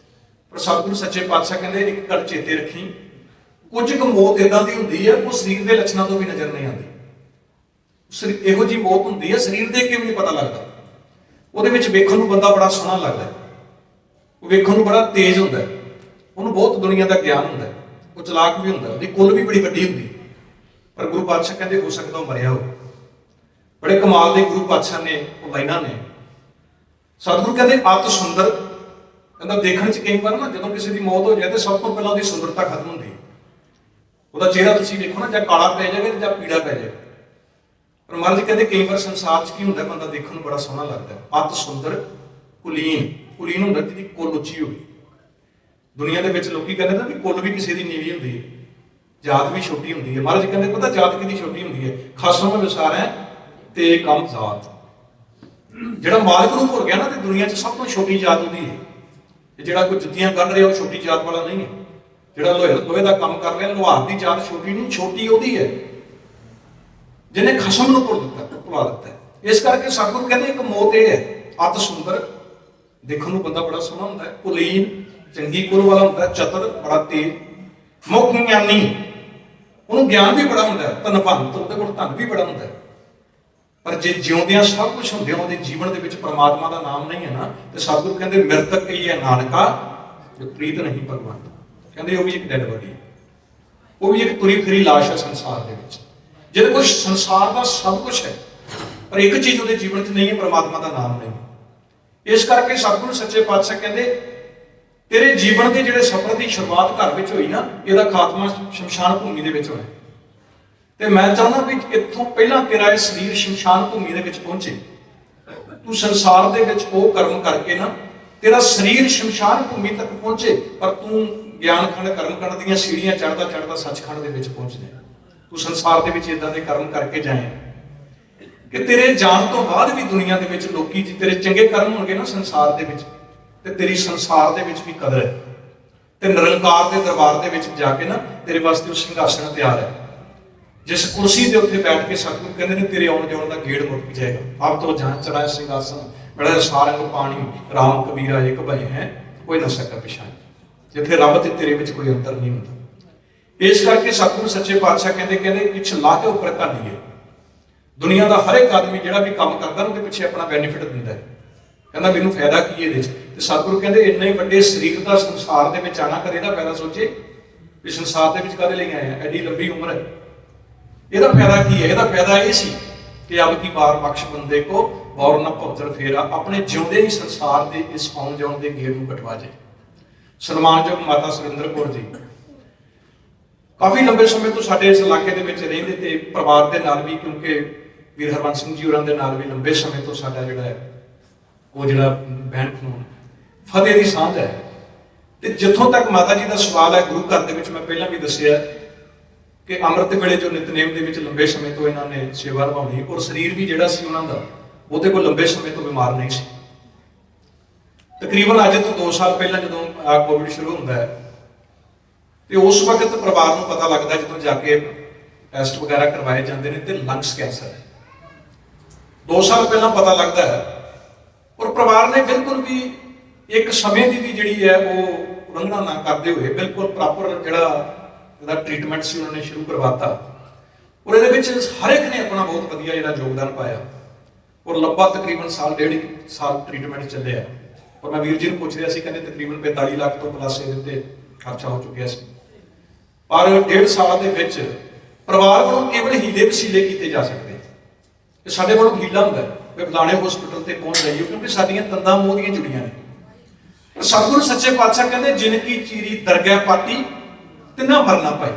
ਪਰ ਸਤਿਗੁਰੂ ਸੱਚੇ ਪਾਤਸ਼ਾਹ ਕਹਿੰਦੇ ਇੱਕ ਗੱਲ ਚੇਤੇ ਰੱਖੀ, ਕੁਝ ਕੁ ਮੌਤ ਇਦਾਂ ਦੀ ਹੁੰਦੀ ਹੈ ਉਹ ਸਰੀਰ ਦੇ ਲੱਛਣਾਂ ਤੋਂ ਵੀ ਨਜ਼ਰ ਨਹੀਂ ਆਉਂਦੀ। ਇਹੋ ਜਿਹੀ ਮੌਤ ਹੁੰਦੀ ਹੈ ਸਰੀਰ ਦੇਖ ਕੇ ਵੀ ਨਹੀਂ ਪਤਾ ਲੱਗਦਾ। ਉਹਦੇ ਵਿੱਚ ਵੇਖਣ ਨੂੰ ਬੰਦਾ ਬੜਾ ਸੋਹਣਾ ਲੱਗਦਾ, ਉਹ ਵੇਖਣ ਨੂੰ ਬੜਾ ਤੇਜ਼ ਹੁੰਦਾ, ਉਹਨੂੰ ਬਹੁਤ ਦੁਨੀਆ ਦਾ ਗਿਆਨ ਹੁੰਦਾ, ਉਹ ਚਲਾਕ ਵੀ ਹੁੰਦਾ, ਉਹਦੀ ਕੁੱਲ ਵੀ ਬੜੀ ਵੱਡੀ ਹੁੰਦੀ। ਪਰ ਗੁਰੂ ਪਾਤਸ਼ਾਹ ਕਹਿੰਦੇ ਹੋ ਸਕਦਾ ਉਹ ਮਰਿਆ ਹੋ। ਬੜੇ ਕਮਾਲ ਦੇ ਗੁਰੂ ਪਾਤਸ਼ਾਹ ਨੇ ਉਹ ਲਾਈਨਾਂ ਨੇ। ਸਤਿਗੁਰੂ ਕਹਿੰਦੇ ਅਤ ਸੁੰਦਰ, ਕਹਿੰਦਾ ਦੇਖਣ 'ਚ ਕਈ ਵਾਰ ਨਾ ਜਦੋਂ ਕਿਸੇ ਦੀ ਮੌਤ ਹੋ ਜਾਏ ਤੇ ਸਭ ਤੋਂ ਪਹਿਲਾਂ ਉਹਦੀ ਸੁੰਦਰਤਾ ਖਤਮ ਹੁੰਦੀ। ਉਹਦਾ ਚਿਹਰਾ ਤੁਸੀਂ ਦੇਖੋ ਨਾ, ਜਾਂ ਕਾਲਾ ਪੈ ਜਾਵੇ ਜਾਂ ਪੀੜਾ ਪੈ ਜਾਵੇ। ਪਰ ਮਹਾਰਾਜ ਕਹਿੰਦੇ ਕਈ ਵਾਰ ਸੰਸਾਰ 'ਚ ਕੀ ਹੁੰਦਾ, ਬੰਦਾ ਦੇਖਣ ਨੂੰ ਬੜਾ ਸੋਹਣਾ ਲੱਗਦਾ। ਅਤ ਸੁੰਦਰ ਕੁਲੀਨ, ਕੁਲੀਨ ਹੁੰਦਾ ਜਿਹਦੀ ਕੁੱਲ ਉੱਚੀ ਹੋਵੇ। ਦੁਨੀਆ ਦੇ ਵਿੱਚ ਲੋਕੀ ਕਹਿੰਦੇ ਨਾ ਵੀ ਕੁੱਲ ਵੀ ਕਿਸੇ ਦੀ ਨੀਵੀਂ ਹੁੰਦੀ ਹੈ, ਜਾਤ ਵੀ ਛੋਟੀ ਹੁੰਦੀ ਹੈ। ਮਹਾਰਾਜ ਕਹਿੰਦੇ ਪਤਾ ਜਾਤ ਕਿਹਦੀ ਛੋਟੀ ਹੁੰਦੀ ਹੈ? ਖਾਸੋਂ ਵਿੱਚ ਵਿਸਾਰ ਹੈ ਤੇ ਕੰਮ ਜਾਤ। ਜਿਹੜਾ ਮਾਲਕ ਨੂੰ ਭੁੱਲ ਗਿਆ ਨਾ, ਤੇ ਦੁਨੀਆ 'ਚ ਸਭ ਤੋਂ ਛੋਟੀ ਜਾਤ ਉਹਦੀ ਹੈ। ਜਿਹੜਾ ਕੋਈ ਜੁੱਤੀਆਂ ਕੱਢ ਰਿਹਾ ਉਹ ਛੋਟੀ ਜਾਤ ਵਾਲਾ ਨਹੀਂ ਹੈ। ਜਿਹੜਾ ਲੋਹੇ ਦਾ ਕੰਮ ਕਰ ਰਿਹਾ, ਲੁਹਾਰ ਦੀ ਜਾਤ ਛੋਟੀ ਨਹੀਂ, ਛੋਟੀ ਉਹਦੀ ਹੈ ਜਿਹਨੇ ਖਸਮ ਨੂੰ ਭੁਲਾ ਦਿੱਤਾ। ਇਸ ਕਰਕੇ ਸਤਿਗੁਰੂ ਕਹਿੰਦੇ ਇੱਕ ਮੌਤ ਇਹ ਹੈ, ਅਤ ਸੁੰਦਰ, ਦੇਖਣ ਨੂੰ ਬੰਦਾ ਬੜਾ ਸੋਹਣਾ ਹੁੰਦਾ ਹੈ, ਕੁਲੀਨ, ਚੰਗੀ ਕੁਲ ਵਾਲਾ ਹੁੰਦਾ, ਚਤਰ, ਬੜਾ ਤੇਜ਼, ਮੁੱਖ ਗਿਆਨੀ, ਉਹਨੂੰ ਗਿਆਨ ਵੀ ਬੜਾ ਹੁੰਦਾ, ਧਨਵੰਤ, ਉਹਦੇ ਕੋਲ ਧਨ ਵੀ ਬੜਾ ਹੁੰਦਾ। ਪਰ ਜੇ ਜਿਉਂਦਿਆਂ ਸਭ ਕੁਝ ਹੁੰਦਿਆਂ ਉਹਦੇ ਜੀਵਨ ਦੇ ਵਿੱਚ ਪਰਮਾਤਮਾ ਦਾ ਨਾਮ ਨਹੀਂ ਹੈ ਨਾ, ਤੇ ਸਤਿਗੁਰੂ ਕਹਿੰਦੇ ਮਿਰਤਕ ਕਹੀ ਹੈ ਨਾਨਕਾ ਜੋ ਪ੍ਰੀਤ ਨਹੀਂ ਭਗਵਾਨ। ਕਹਿੰਦੇ ਉਹ ਵੀ ਇੱਕ ਡੈਡ ਬੋਡੀ, ਉਹ ਵੀ ਇੱਕ ਤੁਰੀ ਫਿਰੀ ਲਾਸ਼ ਹੈ ਸੰਸਾਰ ਦੇ ਵਿੱਚ। ਜਿਹਦੇ ਕੋਲ ਸੰਸਾਰ ਦਾ ਸਭ ਕੁਝ ਹੈ ਪਰ ਇੱਕ ਚੀਜ਼ ਉਹਦੇ ਜੀਵਨ 'ਚ ਨਹੀਂ ਹੈ, ਪਰਮਾਤਮਾ ਦਾ ਨਾਮ ਨਹੀਂ। ਇਸ ਕਰਕੇ ਸਤਿਗੁਰੂ ਸੱਚੇ ਪਾਤਸ਼ਾਹ ਕਹਿੰਦੇ ਤੇਰੇ ਜੀਵਨ ਦੇ ਜਿਹੜੇ ਸਫ਼ਰ ਦੀ ਸ਼ੁਰੂਆਤ ਘਰ ਵਿੱਚ ਹੋਈ ਨਾ, ਇਹਦਾ ਖਾਤਮਾ ਸ਼ਮਸ਼ਾਨ ਭੂਮੀ ਦੇ ਵਿੱਚ ਹੋਇਆ। ਤੇ ਮੈਂ ਚਾਹੁੰਦਾ ਵੀ ਇੱਥੋਂ ਪਹਿਲਾਂ ਤੇਰਾ ਇਹ ਸਰੀਰ ਸ਼ਮਸ਼ਾਨ ਭੂਮੀ ਦੇ ਵਿੱਚ ਪਹੁੰਚੇ। ਤੂੰ ਸੰਸਾਰ ਦੇ ਵਿੱਚ ਉਹ ਕਰਮ ਕਰਕੇ ਨਾ ਤੇਰਾ ਸਰੀਰ ਸ਼ਮਸ਼ਾਨ ਭੂਮੀ ਤੱਕ ਪਹੁੰਚੇ, ਪਰ ਤੂੰ ਗਿਆਨ ਖੰਡ ਕਰਮ ਖੰਡ ਦੀਆਂ ਸੀੜੀਆਂ ਚੜ੍ਹਦਾ ਚੜ੍ਹਦਾ ਸੱਚਖੰਡ ਦੇ ਵਿੱਚ ਪਹੁੰਚਦੇ। ਤੂੰ ਸੰਸਾਰ ਦੇ ਵਿੱਚ ਇਦਾਂ ਦੇ ਕਰਮ ਕਰਕੇ ਜਾਏ ਕਿ ਤੇਰੇ ਜਾਣ ਤੋਂ ਬਾਅਦ ਵੀ ਦੁਨੀਆ ਦੇ ਵਿੱਚ ਲੋਕੀ ਜੇ ਤੇਰੇ ਚੰਗੇ ਕਰਮ ਹੋਣਗੇ ਨਾ ਸੰਸਾਰ ਦੇ ਵਿੱਚ, ਤੇ ਤੇਰੀ ਸੰਸਾਰ ਦੇ ਵਿੱਚ ਵੀ ਕਦਰ ਹੈ। ਤੇ ਨਿਰੰਕਾਰ ਦੇ ਦਰਬਾਰ ਦੇ ਵਿੱਚ ਜਾ ਕੇ ਨਾ ਤੇਰੇ ਵਾਸਤੇ ਉਹ ਸਿੰਘਾਸਣ ਤਿਆਰ ਹੈ, ਜਿਸ ਕੁਰਸੀ ਦੇ ਉੱਤੇ ਬੈਠ ਕੇ ਸਤਿਗੁਰੂ ਕਹਿੰਦੇ ਨੇ ਤੇਰੇ ਆਉਣ ਜਾਣ ਦਾ ਗੇੜ ਮੁੱਕ ਜਾਏਗਾ। ਆਪ ਤੋਂ ਜਾਣ ਚੜਾਏ ਸਿੰਘਾਸਨ बड़ा सारंग पानी राम कबीरा एक भय है कोई न सका पिछाई, जिथे रब ते तेरे विच कोई अंतर नहीं होता। इस करके सतगुरु सच्चे पातशाह कहते पिछ ला के उपर कर लीए। दुनिया का हर एक आदमी जिहड़ा भी काम करता उहदे पिछे अपना बेनीफिट दिंदा है, कहना मैनूं फायदा की इहदे च। ते सतगुरु कहते इन्ने ही वड्डे शरीर का संसार दे विच आना, कदे इहदा फायदा सोचे भी संसार दे विच काहदे लई आए हैं, एडी लंबी उम्र है, इहदा फायदा की है? इहदा फायदा ये सी कि अब की बार बख्श बंदे को और न भौतर फेरा, अपने जिउंदे ही संसार दे इस आउण जाउण दे गेड़ नूं कटवा जाए। सन्मानयोग माता सुरिंदर कौर जी काफ़ी लंबे समय तो साडे इस इलाके दे विच रहिंदे ते परिवार दे नाल भी, क्योंकि वीर हरबंस सिंह जी होरां दे नाल भी लंबे समय तो साडा जिहड़ा है वो जिहड़ा बहन खनून फतेह दी सांझ है। ते जिथों तक माता जी का सवाल है, गुरु घर दे विच मैं पहलां भी दस्सिआ कि अमृत वेले जो नितनेम दे विच लंबे समय तो इन्हां ने सेवा निभाउणी, और शरीर भी जिहड़ा सी उन्हां दा ਉਹਦੇ ਕੋਲ लंबे समय तो बीमार नहीं सी। तकरीबन अज तो 2 साल पहला जो कोविड शुरू होता है तो उस वक्त परिवार को पता लगता है, जो जाके टेस्ट वगैरह करवाए जाते हैं तो लंग्स कैंसर है। 2 साल पहला पता लगता है, और परिवार ने बिल्कुल भी एक समय की भी जी है वो उल्लंघना ना करते हुए बिल्कुल प्रॉपर जो ट्रीटमेंट से उन्होंने शुरू करवाता, और ये हर एक ने अपना बहुत वधिया जो योगदान पाया, और लंबा तकरीबन साल 1.5 साल ट्रीटमेंट चले है। और मैं वीर जी को पूछ रहा सी, कहते तकरीबन 45 लाख तो प्लस ये खर्चा हो चुका है, पर 1.5 साल के विच परिवार को केवल हीले वसीले किए जा सकते हैं। साढ़े को हीला होंगे कि फलाने हॉस्पिटल से पहुंच जाइए, क्योंकि साडियां तंदां मोह दियां जुड़ियां ने। सतगुरु सच्चे पातशाह कहते जिनकी चीरी दरगाह पाटी तिना मरना पाए,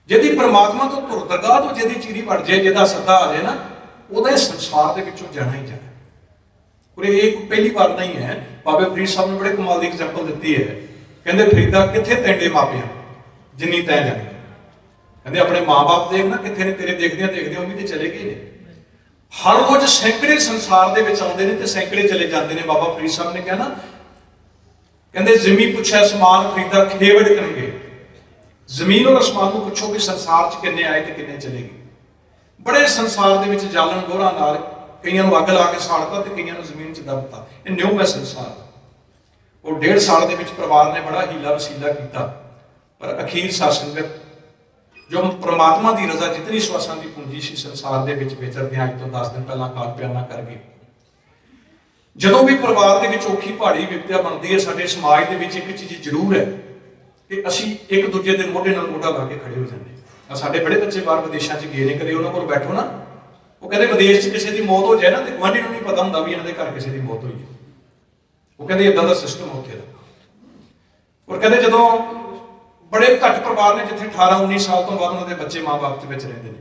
यदि परमात्मा तो धुर दरगाह तो यदि चीरी बढ़ जाए, जिहदा सद्दा आ जाए ना, ਉਹਦਾ संसार के विचों जाना ही जाना। और ये पहली बार नहीं है, बाबे फरीद साहब ने बड़े कमाल की एग्जाम्पल दी है, कहते फरीदा किथे तेंडे मापिया जिन्नी तै जानी, कहते अपने माँ बाप देख ना किथे ने, तेरे देखदे देखदे भी तो चले गए ने। हर रोज सैकड़े संसार के विच आउंदे ने ते सैकड़े चले जाते हैं। बाबा फरीद साहब ने कहा ना, कहते जमी पुछे आसमान फरीदा खेवड़ करेंगे, जमीन और आसमान को पुछो कि संसार च किन्ने आए तो किन्ने चले गए। बड़े संसार के विच जालन गोरा नाल कईयां नूं अग ला के साड़ता ते कईयां नूं जमीन च दबता, ये न्यू है संसार। और 1.5 साल के विच परिवार ने बड़ा हीला वसीला किया, पर अखीर सत्संगत जो परमात्मा की रजा जितनी श्वासां की पूंजी सी संसार के विच विचरदे अज तो 10 दिन पहला काल प्याना कर गए। जदों भी परिवार के विच औखी पहाड़ी विपत्या बनती है, साडे समाज के विच एक चीज़ जरूर है कि असीं एक दूजे के मोढे नाल मोढा ला के खड़े हो जाते। साडे बड़े बच्चे बाहर विदेशों च गए ने, कदे उन्हां कोल बैठो ना, वो कहते विदेश च किसी की मौत हो जाए ना तो गुआढ़ी नूं नहीं पता हुंदा भी इन्हां दे घर किसी की मौत हुई है। वो कहते इदां दा सिस्टम उत्थे दा। और कहते जदों बड़े घट परिवार ने जिथे 18-19 साल तो बाद उन्हां दे बच्चे माँ बाप दे विच रहिंदे ने,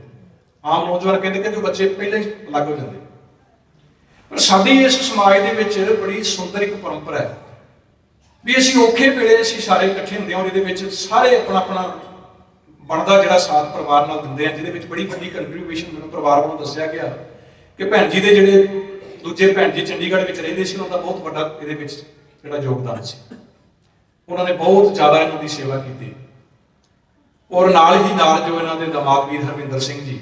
आम नौजवान कहते कि जो बच्चे पहले ही अलग हो जाते। पर साडी इस समाज दे विच बड़ी सुंदर एक परंपरा है भी असीं औखे वेले असीं सारे इकट्ठे हुंदे हां, और इहदे विच सारे अपना अपना बनता जोड़ा साथ परिवार नाल दिंदे हैं, जिहदे विच बड़ी वड्डी कंट्रीब्यूशन मैनूं परिवार वालों दस्सिया गया कि भैन जी दे जिहड़े दूजे भैन जी चंडीगढ़ विच रहिंदे सी, उन्हां दा बहुत वड्डा इहदे विच जिहड़ा योगदान सी। उन्होंने बहुत ज़्यादा इन्हां दी सेवा की। और नाल ही नाल जो इन्हां दे दामाद वीर हरविंदर सिंह जी,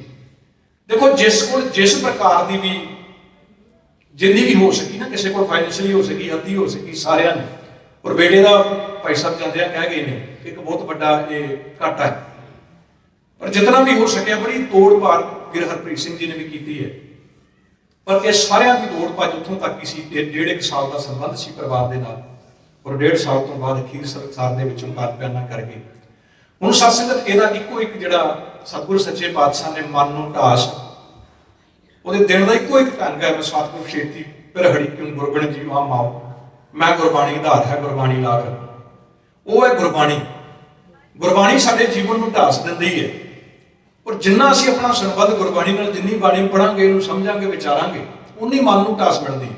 देखो जिस प्रकार की भी जिन्नी भी हो सकी ना, किसी को फाइनैशियली हो सकी, अद्धी हो सकी, सारिਆਂ ने। और बेटे का भाई साहब जांदे कह गए ने एक बहुत बड़ा ये घाटा है, पर जितना भी हो सके बड़ी तोड़ पार वीर हरप्रीत सिंह जी ने भी की है। पर ये सारिਆਂ की दौड़ भज उत्थों तक ही सी। 1.5 साल का संबंध सी परिवार के नाल, और 1.5 साल तो बाद अखीर संसार के विचों कार प्याना कर गए। हुण सत्संगत इहदा इक्को एक जिहड़ा सतगुरु सच्चे पातशाह ने मन नूं ढास ਉਹਦੇ ਦਿਨ ਦਾ ਇੱਕੋ ਇੱਕ ਢੰਗ ਹੈ, ਸਤਿਗੁਰ ਛੇਤੀ ਪਿਰਹੜੀ ਕਿਉਂ ਗੁਰਗਣ ਜੀ ਮਾਂ ਮਾਓ, ਮੈਂ ਗੁਰਬਾਣੀ ਆਧਾਰ ਹੈ ਗੁਰਬਾਣੀ ਲਾਗ, ਉਹ ਹੈ ਗੁਰਬਾਣੀ। ਗੁਰਬਾਣੀ ਸਾਡੇ ਜੀਵਨ ਨੂੰ ਢਾਸ ਦਿੰਦੀ ਹੈ, ਔਰ ਜਿੰਨਾ ਅਸੀਂ ਆਪਣਾ ਸੰਬੰਧ ਗੁਰਬਾਣੀ ਨਾਲ ਜਿੰਨੀ ਬਾਣੀ ਪੜਾਂਗੇ, ਇਹਨੂੰ ਸਮਝਾਂਗੇ, ਵਿਚਾਰਾਂਗੇ, ਉਨੀ ਮਨ ਨੂੰ ਢਾਸ ਮਿਲਦੀ।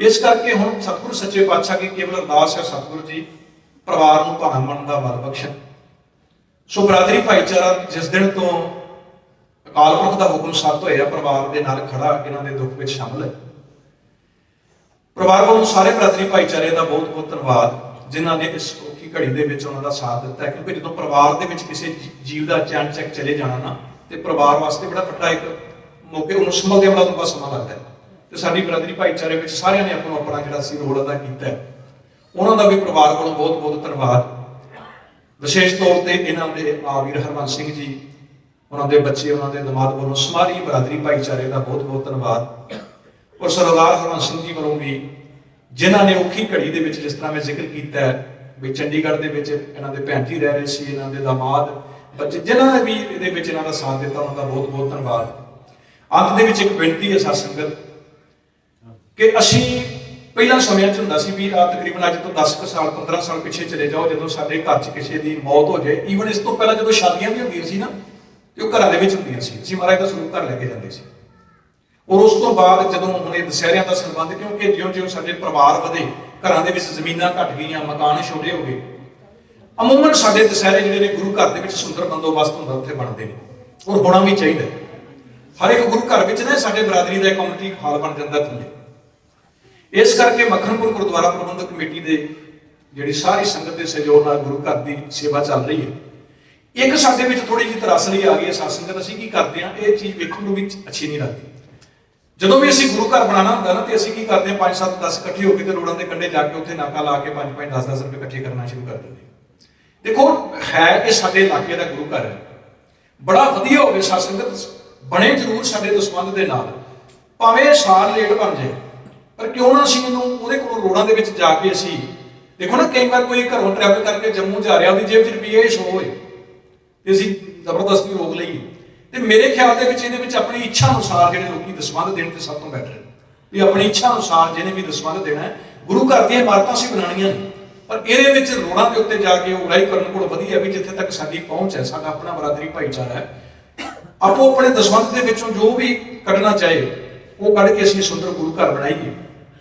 ਇਸ ਕਰਕੇ ਹੁਣ ਸਤਿਗੁਰ ਸੱਚੇ ਪਾਤਸ਼ਾਹ ਕੀ ਕੇਵਲ ਅਰਦਾਸ ਹੈ, ਸਤਿਗੁਰੂ ਜੀ ਪਰਿਵਾਰ ਨੂੰ ਭਾਣਾ ਮੰਨ ਦਾ ਬਲ ਬਖਸ਼ਣ। ਸੋ ਬਰਾਦਰੀ ਭਾਈਚਾਰਾ ਜਿਸ ਦਿਨ ਤੋਂ ਅਕਾਲ ਪੁਰਖ ਦਾ ਹੁਕਮ ਸੱਤ ਹੋਇਆ, ਪਰਿਵਾਰ ਦੇ ਨਾਲ ਖੜਾ ਇਹਨਾਂ ਦੇ ਦੁੱਖ ਵਿੱਚ ਸ਼ਾਮਲ ਹੈ। ਪਰਿਵਾਰ ਵੱਲੋਂ ਸਾਰੇ ਬਰਾਦਰੀ ਭਾਈਚਾਰੇ ਦਾ ਬਹੁਤ ਬਹੁਤ ਧੰਨਵਾਦ, ਜਿਨ੍ਹਾਂ ਨੇ ਇਸ ਔਖੀ ਘੜੀ ਦੇ ਵਿੱਚ ਉਹਨਾਂ ਦਾ ਸਾਥ ਦਿੱਤਾ ਹੈ। ਕਿਉਂਕਿ ਜਦੋਂ ਪਰਿਵਾਰ ਦੇ ਵਿੱਚ ਕਿਸੇ ਜੀਵ ਦਾ ਅਚਾਨਕ ਚਲੇ ਜਾਣਾ ਨਾ, ਤੇ ਪਰਿਵਾਰ ਵਾਸਤੇ ਬੜਾ ਵੱਡਾ ਇੱਕ ਮੌਕੇ ਉਹਨੂੰ ਸੰਭਲਦੇ ਬੜਾ ਲੰਬਾ ਸਮਾਂ ਲੱਗਦਾ ਹੈ। ਤੇ ਸਾਡੀ ਬਰਾਦਰੀ ਭਾਈਚਾਰੇ ਵਿੱਚ ਸਾਰਿਆਂ ਨੇ ਆਪਣਾ ਜਿਹੜਾ ਸੀ ਰੋਲ ਅਦਾ ਕੀਤਾ ਹੈ। ਉਹਨਾਂ ਦਾ ਵੀ ਪਰਿਵਾਰ ਵੱਲੋਂ ਬਹੁਤ ਬਹੁਤ ਧੰਨਵਾਦ। ਵਿਸ਼ੇਸ਼ ਤੌਰ ਤੇ ਇਹਨਾਂ ਦੇ ਵੀਰ ਹਰਬੰਸ ਸਿੰਘ ਜੀ, ਉਹਨਾਂ ਦੇ ਬੱਚੇ, ਉਹਨਾਂ ਦੇ ਦਮਾਦ ਵੱਲੋਂ ਸਾਰੀ ਬਰਾਦਰੀ ਭਾਈਚਾਰੇ ਦਾ ਬਹੁਤ ਬਹੁਤ ਧੰਨਵਾਦ। ਔਰ ਸਰਦਾਰ ਹਰਬੰਸ ਸਿੰਘ ਜੀ ਵੱਲੋਂ ਵੀ, ਜਿਨ੍ਹਾਂ ਨੇ ਔਖੀ ਘੜੀ ਦੇ ਵਿੱਚ, ਜਿਸ ਤਰ੍ਹਾਂ ਮੈਂ ਜ਼ਿਕਰ ਕੀਤਾ ਹੈ ਵੀ ਚੰਡੀਗੜ੍ਹ ਦੇ ਵਿੱਚ ਇਹਨਾਂ ਦੇ ਭੈਣ ਜੀ ਰਹਿ ਰਹੇ ਸੀ, ਇਹਨਾਂ ਦੇ ਦਮਾਦ ਬੱਚੇ, ਜਿਨ੍ਹਾਂ ਨੇ ਵੀ ਇਹਦੇ ਵਿੱਚ ਇਹਨਾਂ ਦਾ ਸਾਥ ਦਿੱਤਾ, ਉਹਨਾਂ ਦਾ ਬਹੁਤ ਬਹੁਤ ਧੰਨਵਾਦ। ਅੰਤ ਦੇ ਵਿੱਚ ਇੱਕ ਬੇਨਤੀ ਹੈ ਸਾਧ ਸੰਗਤ ਕਿ ਅਸੀਂ ਪਹਿਲਾਂ ਸਮਿਆਂ 'ਚ ਹੁੰਦਾ ਸੀ ਵੀ ਤਕਰੀਬਨ ਅੱਜ ਤੋਂ 10 ਸਾਲ 15 ਸਾਲ ਪਿੱਛੇ ਚਲੇ ਜਾਓ, ਜਦੋਂ ਸਾਡੇ ਘਰ 'ਚ ਕਿਸੇ ਦੀ ਮੌਤ ਹੋ ਜਾਏ, ਈਵਨ ਇਸ ਤੋਂ ਪਹਿਲਾਂ ਜਦੋਂ ਸ਼ਾਦੀਆਂ ਵੀ ਹੁੰਦੀਆਂ ਸੀ ਨਾ, ਤੇ ਉਹ ਘਰਾਂ ਦੇ ਵਿੱਚ ਹੁੰਦੀਆਂ ਸੀ, ਅਸੀਂ ਮਹਾਰਾਜ ਦਾ ਸਰੂਪ ਘਰ ਲੈ ਕੇ ਜਾਂਦੇ ਸੀ। ਔਰ ਉਸ ਤੋਂ ਬਾਅਦ ਜਦੋਂ ਹੁਣ ਇਹ ਦੁਸਹਿਰਿਆਂ ਦਾ ਸੰਬੰਧ, ਕਿਉਂਕਿ ਜਿਉਂ-ਜਿਉਂ ਸਾਡੇ ਪਰਿਵਾਰ ਵਧੇ, ਘਰਾਂ ਦੇ ਵਿੱਚ ਜ਼ਮੀਨਾਂ ਘਟ ਗਈਆਂ, ਮਕਾਨ ਛੋਟੇ ਹੋ ਗਏ, ਅਮੂਮਨ ਸਾਡੇ ਦੁਸਹਿਰੇ ਜਿਹੜੇ ਨੇ ਗੁਰੂ ਘਰ ਦੇ ਵਿੱਚ ਸੁੰਦਰ ਬੰਦੋਬਸਤ ਹੁੰਦਾ ਉੱਥੇ ਬਣਦੇ ਨੇ, ਔਰ ਹੋਣਾ ਵੀ ਚਾਹੀਦਾ। ਹਰ ਇੱਕ ਗੁਰੂ ਘਰ ਵਿੱਚ ਨਾ ਸਾਡੇ ਬਰਾਦਰੀ ਦਾ ਕਮਿਊਨਿਟੀ ਹਾਲ ਬਣ ਜਾਂਦਾ ਥੱਲੇ। ਇਸ ਕਰਕੇ ਮੱਖਣਪੁਰ ਗੁਰਦੁਆਰਾ ਪ੍ਰਬੰਧਕ ਕਮੇਟੀ ਦੇ ਜਿਹੜੀ ਸਾਰੀ ਸੰਗਤ ਦੇ ਸਹਿਯੋਗ ਨਾਲ ਗੁਰੂ ਘਰ ਦੀ ਸੇਵਾ ਚੱਲ ਰਹੀ ਹੈ। ਇੱਕ ਸਾਡੇ ਵਿੱਚ ਥੋੜੀ ਜਿਹੀ ਤਰਾਸਲੀ ਆ ਗਈ ਹੈ ਸਾਧ ਸੰਗਤ, ਅਸੀਂ ਕੀ ਕਰਦੇ ਹਾਂ, ਇਹ ਚੀਜ਼ ਵੇਖਣ ਨੂੰ ਵੀ ਅੱਛੀ ਨਹੀਂ ਲੱਗਦੀ। ਜਦੋਂ ਵੀ ਅਸੀਂ ਗੁਰੂ ਘਰ ਬਣਾਉਣਾ ਹੁੰਦਾ ਨਾ, ਤੇ ਅਸੀਂ ਕੀ ਕਰਦੇ ਹਾਂ, 5 7 10 ਇਕੱਠੇ ਹੋ ਕੇ ਤੇ ਰੋਡਾਂ ਦੇ ਕੰਢੇ ਜਾ ਕੇ ਉੱਥੇ ਨਾਕਾ ਲਾ ਕੇ 5 5 10 10 ਰੁਪਏ ਇਕੱਠੇ ਕਰਨਾ ਸ਼ੁਰੂ ਕਰ ਦਿੰਦੇ। ਦੇਖੋ, ਹੈ ਇਹ ਸਾਡੇ ਇਲਾਕੇ ਦਾ ਗੁਰੂ ਘਰ ਹੈ, ਬੜਾ ਵਧੀਆ ਹੋਵੇ ਸਾਧ ਸੰਗਤ, ਬਣੇ ਜ਼ਰੂਰ ਸਾਡੇ ਦਸਵੰਧ ਦੇ ਨਾਲ, ਭਾਵੇਂ ਸਾਲ ਲੇਟ ਬਣ ਜਾਏ, ਪਰ ਕਿਉਂ ਨਾ ਅਸੀਂ ਇਹਨੂੰ ਉਹਦੇ ਕੋਲ ਰੋਡਾਂ ਦੇ ਵਿੱਚ ਜਾ ਕੇ ਅਸੀਂ ਦੇਖੋ ਨਾ, ਕਈ ਵਾਰ ਕੋਈ ਘਰੋਂ ਟਰੈਵਲ ਕਰਕੇ ਜੰਮੂ ਜਾ ਰਿਹਾ, ਉਹਦੀ ਜੇਬ 'ਚ ਰੁਪਈਏ 100 ਹੋਏ ਤੇ ਅਸੀਂ ਜ਼ਬਰਦਸਤੀ ਰੋਕ ਲਈਏ, ਤੇ ਮੇਰੇ ਖਿਆਲ ਦੇ ਵਿੱਚ ਇਹਦੇ ਵਿੱਚ ਆਪਣੀ ਇੱਛਾ ਅਨੁਸਾਰ ਜਿਹੜੇ ਲੋਕੀ ਦਸਵੰਧ ਦੇਣ ਤੇ ਸਭ ਤੋਂ ਬੈਟਰ ਹੈ ਵੀ ਆਪਣੀ ਇੱਛਾ ਅਨੁਸਾਰ ਜਿਹਨੇ ਵੀ ਦਸਵੰਧ ਦੇਣਾ ਹੈ। ਗੁਰੂ ਘਰ ਦੀਆਂ ਇਮਾਰਤਾਂ ਅਸੀਂ ਬਣਾਉਣੀਆਂ ਨੇ, ਪਰ ਇਹਦੇ ਵਿੱਚ ਰੋਡਾਂ ਦੇ ਉੱਤੇ ਜਾ ਕੇ ਉਗਰਾਹੀ ਕਰਨ ਕੋਲ ਵਧੀਆ ਵੀ ਜਿੱਥੇ ਤੱਕ ਸਾਡੀ ਪਹੁੰਚ ਹੈ, ਸਾਡਾ ਆਪਣਾ ਬਰਾਦਰੀ ਭਾਈਚਾਰਾ ਹੈ, ਆਪੋ ਆਪਣੇ ਦਸਵੰਧ ਦੇ ਵਿੱਚੋਂ ਜੋ ਵੀ ਕੱਢਣਾ ਚਾਹੇ ਉਹ ਕੱਢ ਕੇ ਅਸੀਂ ਸੁੰਦਰ ਗੁਰੂ ਘਰ ਬਣਾਈਏ।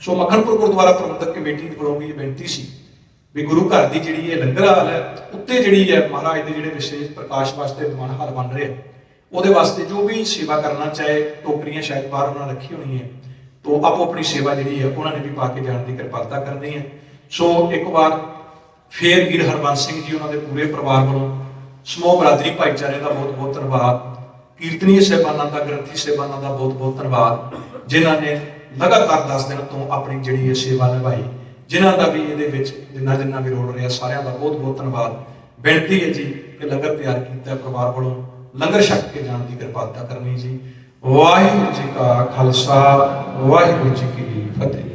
ਸੋ ਮੱਖਣਪੁਰ ਗੁਰਦੁਆਰਾ ਪ੍ਰਬੰਧਕ ਕਮੇਟੀ ਵੱਲੋਂ ਵੀ ਬੇਨਤੀ ਸੀ ਵੀ ਗੁਰੂ ਘਰ ਦੀ ਜਿਹੜੀ ਇਹ ਲੰਗਰ ਹਾਲ ਹੈ ਉੱਤੇ ਜਿਹੜੀ ਹੈ ਮਹਾਰਾਜ ਦੇ ਜਿਹੜੇ ਵਿਸ਼ੇਸ਼ ਪ੍ਰਕਾਸ਼ ਵਾਸਤੇ ਦੀਵਾਨ ਹਾਲ ਬਣ ਰਿਹਾ, ਉਹਦੇ ਵਾਸਤੇ ਜੋ ਵੀ ਸੇਵਾ ਕਰਨਾ ਚਾਹੇ, ਟੋਕਰੀਆਂ ਸ਼ਾਇਦ ਬਾਹਰ ਉਹਨਾਂ ਰੱਖੀ ਹੋਣੀ ਹੈ, ਤੋਂ ਆਪੋ ਆਪਣੀ ਸੇਵਾ ਜਿਹੜੀ ਹੈ ਉਹਨਾਂ ਨੇ ਵੀ ਪਾ ਕੇ ਜਾਣ ਦੀ ਕਿਰਪਾਲਤਾ ਕਰਨੀ ਹੈ। ਸੋ ਇੱਕ ਵਾਰ ਫੇਰ ਵੀਰ ਹਰਬੰਸ ਸਿੰਘ ਜੀ, ਉਹਨਾਂ ਦੇ ਪੂਰੇ ਪਰਿਵਾਰ ਵੱਲੋਂ ਸਮੂਹ ਬਰਾਦਰੀ ਭਾਈਚਾਰੇ ਦਾ ਬਹੁਤ ਬਹੁਤ ਧੰਨਵਾਦ। ਕੀਰਤਨੀਏ ਸਾਹਿਬਾਨਾਂ ਦਾ, ਗ੍ਰੰਥੀ ਸਾਹਿਬਾਨਾਂ ਦਾ ਬਹੁਤ ਬਹੁਤ ਧੰਨਵਾਦ, ਜਿਨ੍ਹਾਂ ਨੇ ਲਗਾਤਾਰ 10 ਦਿਨ ਤੋਂ ਆਪਣੀ ਜਿਹੜੀ ਇਹ ਸੇਵਾ ਨਿਭਾਈ, ਜਿਨ੍ਹਾਂ ਦਾ ਵੀ ਇਹਦੇ ਵਿੱਚ ਜਿੰਨਾ ਵੀ ਰੋਲ ਰਿਹਾ, ਸਾਰਿਆਂ ਦਾ ਬਹੁਤ ਬਹੁਤ ਧੰਨਵਾਦ। ਬੇਨਤੀ ਹੈ ਜੀ ਕਿ ਲੰਗਰ ਤਿਆਰ ਕੀਤਾ ਪਰਿਵਾਰ ਵੱਲੋਂ, ਲੰਗਰ ਛਕ ਕੇ ਜਾਣ ਦੀ ਕਿਰਪਾਲਤਾ ਕਰਨੀ ਜੀ। ਵਾਹਿਗੁਰੂ ਜੀ ਕਾ ਖਾਲਸਾ, ਵਾਹਿਗੁਰੂ ਜੀ ਕੀ ਫਤਿਹ।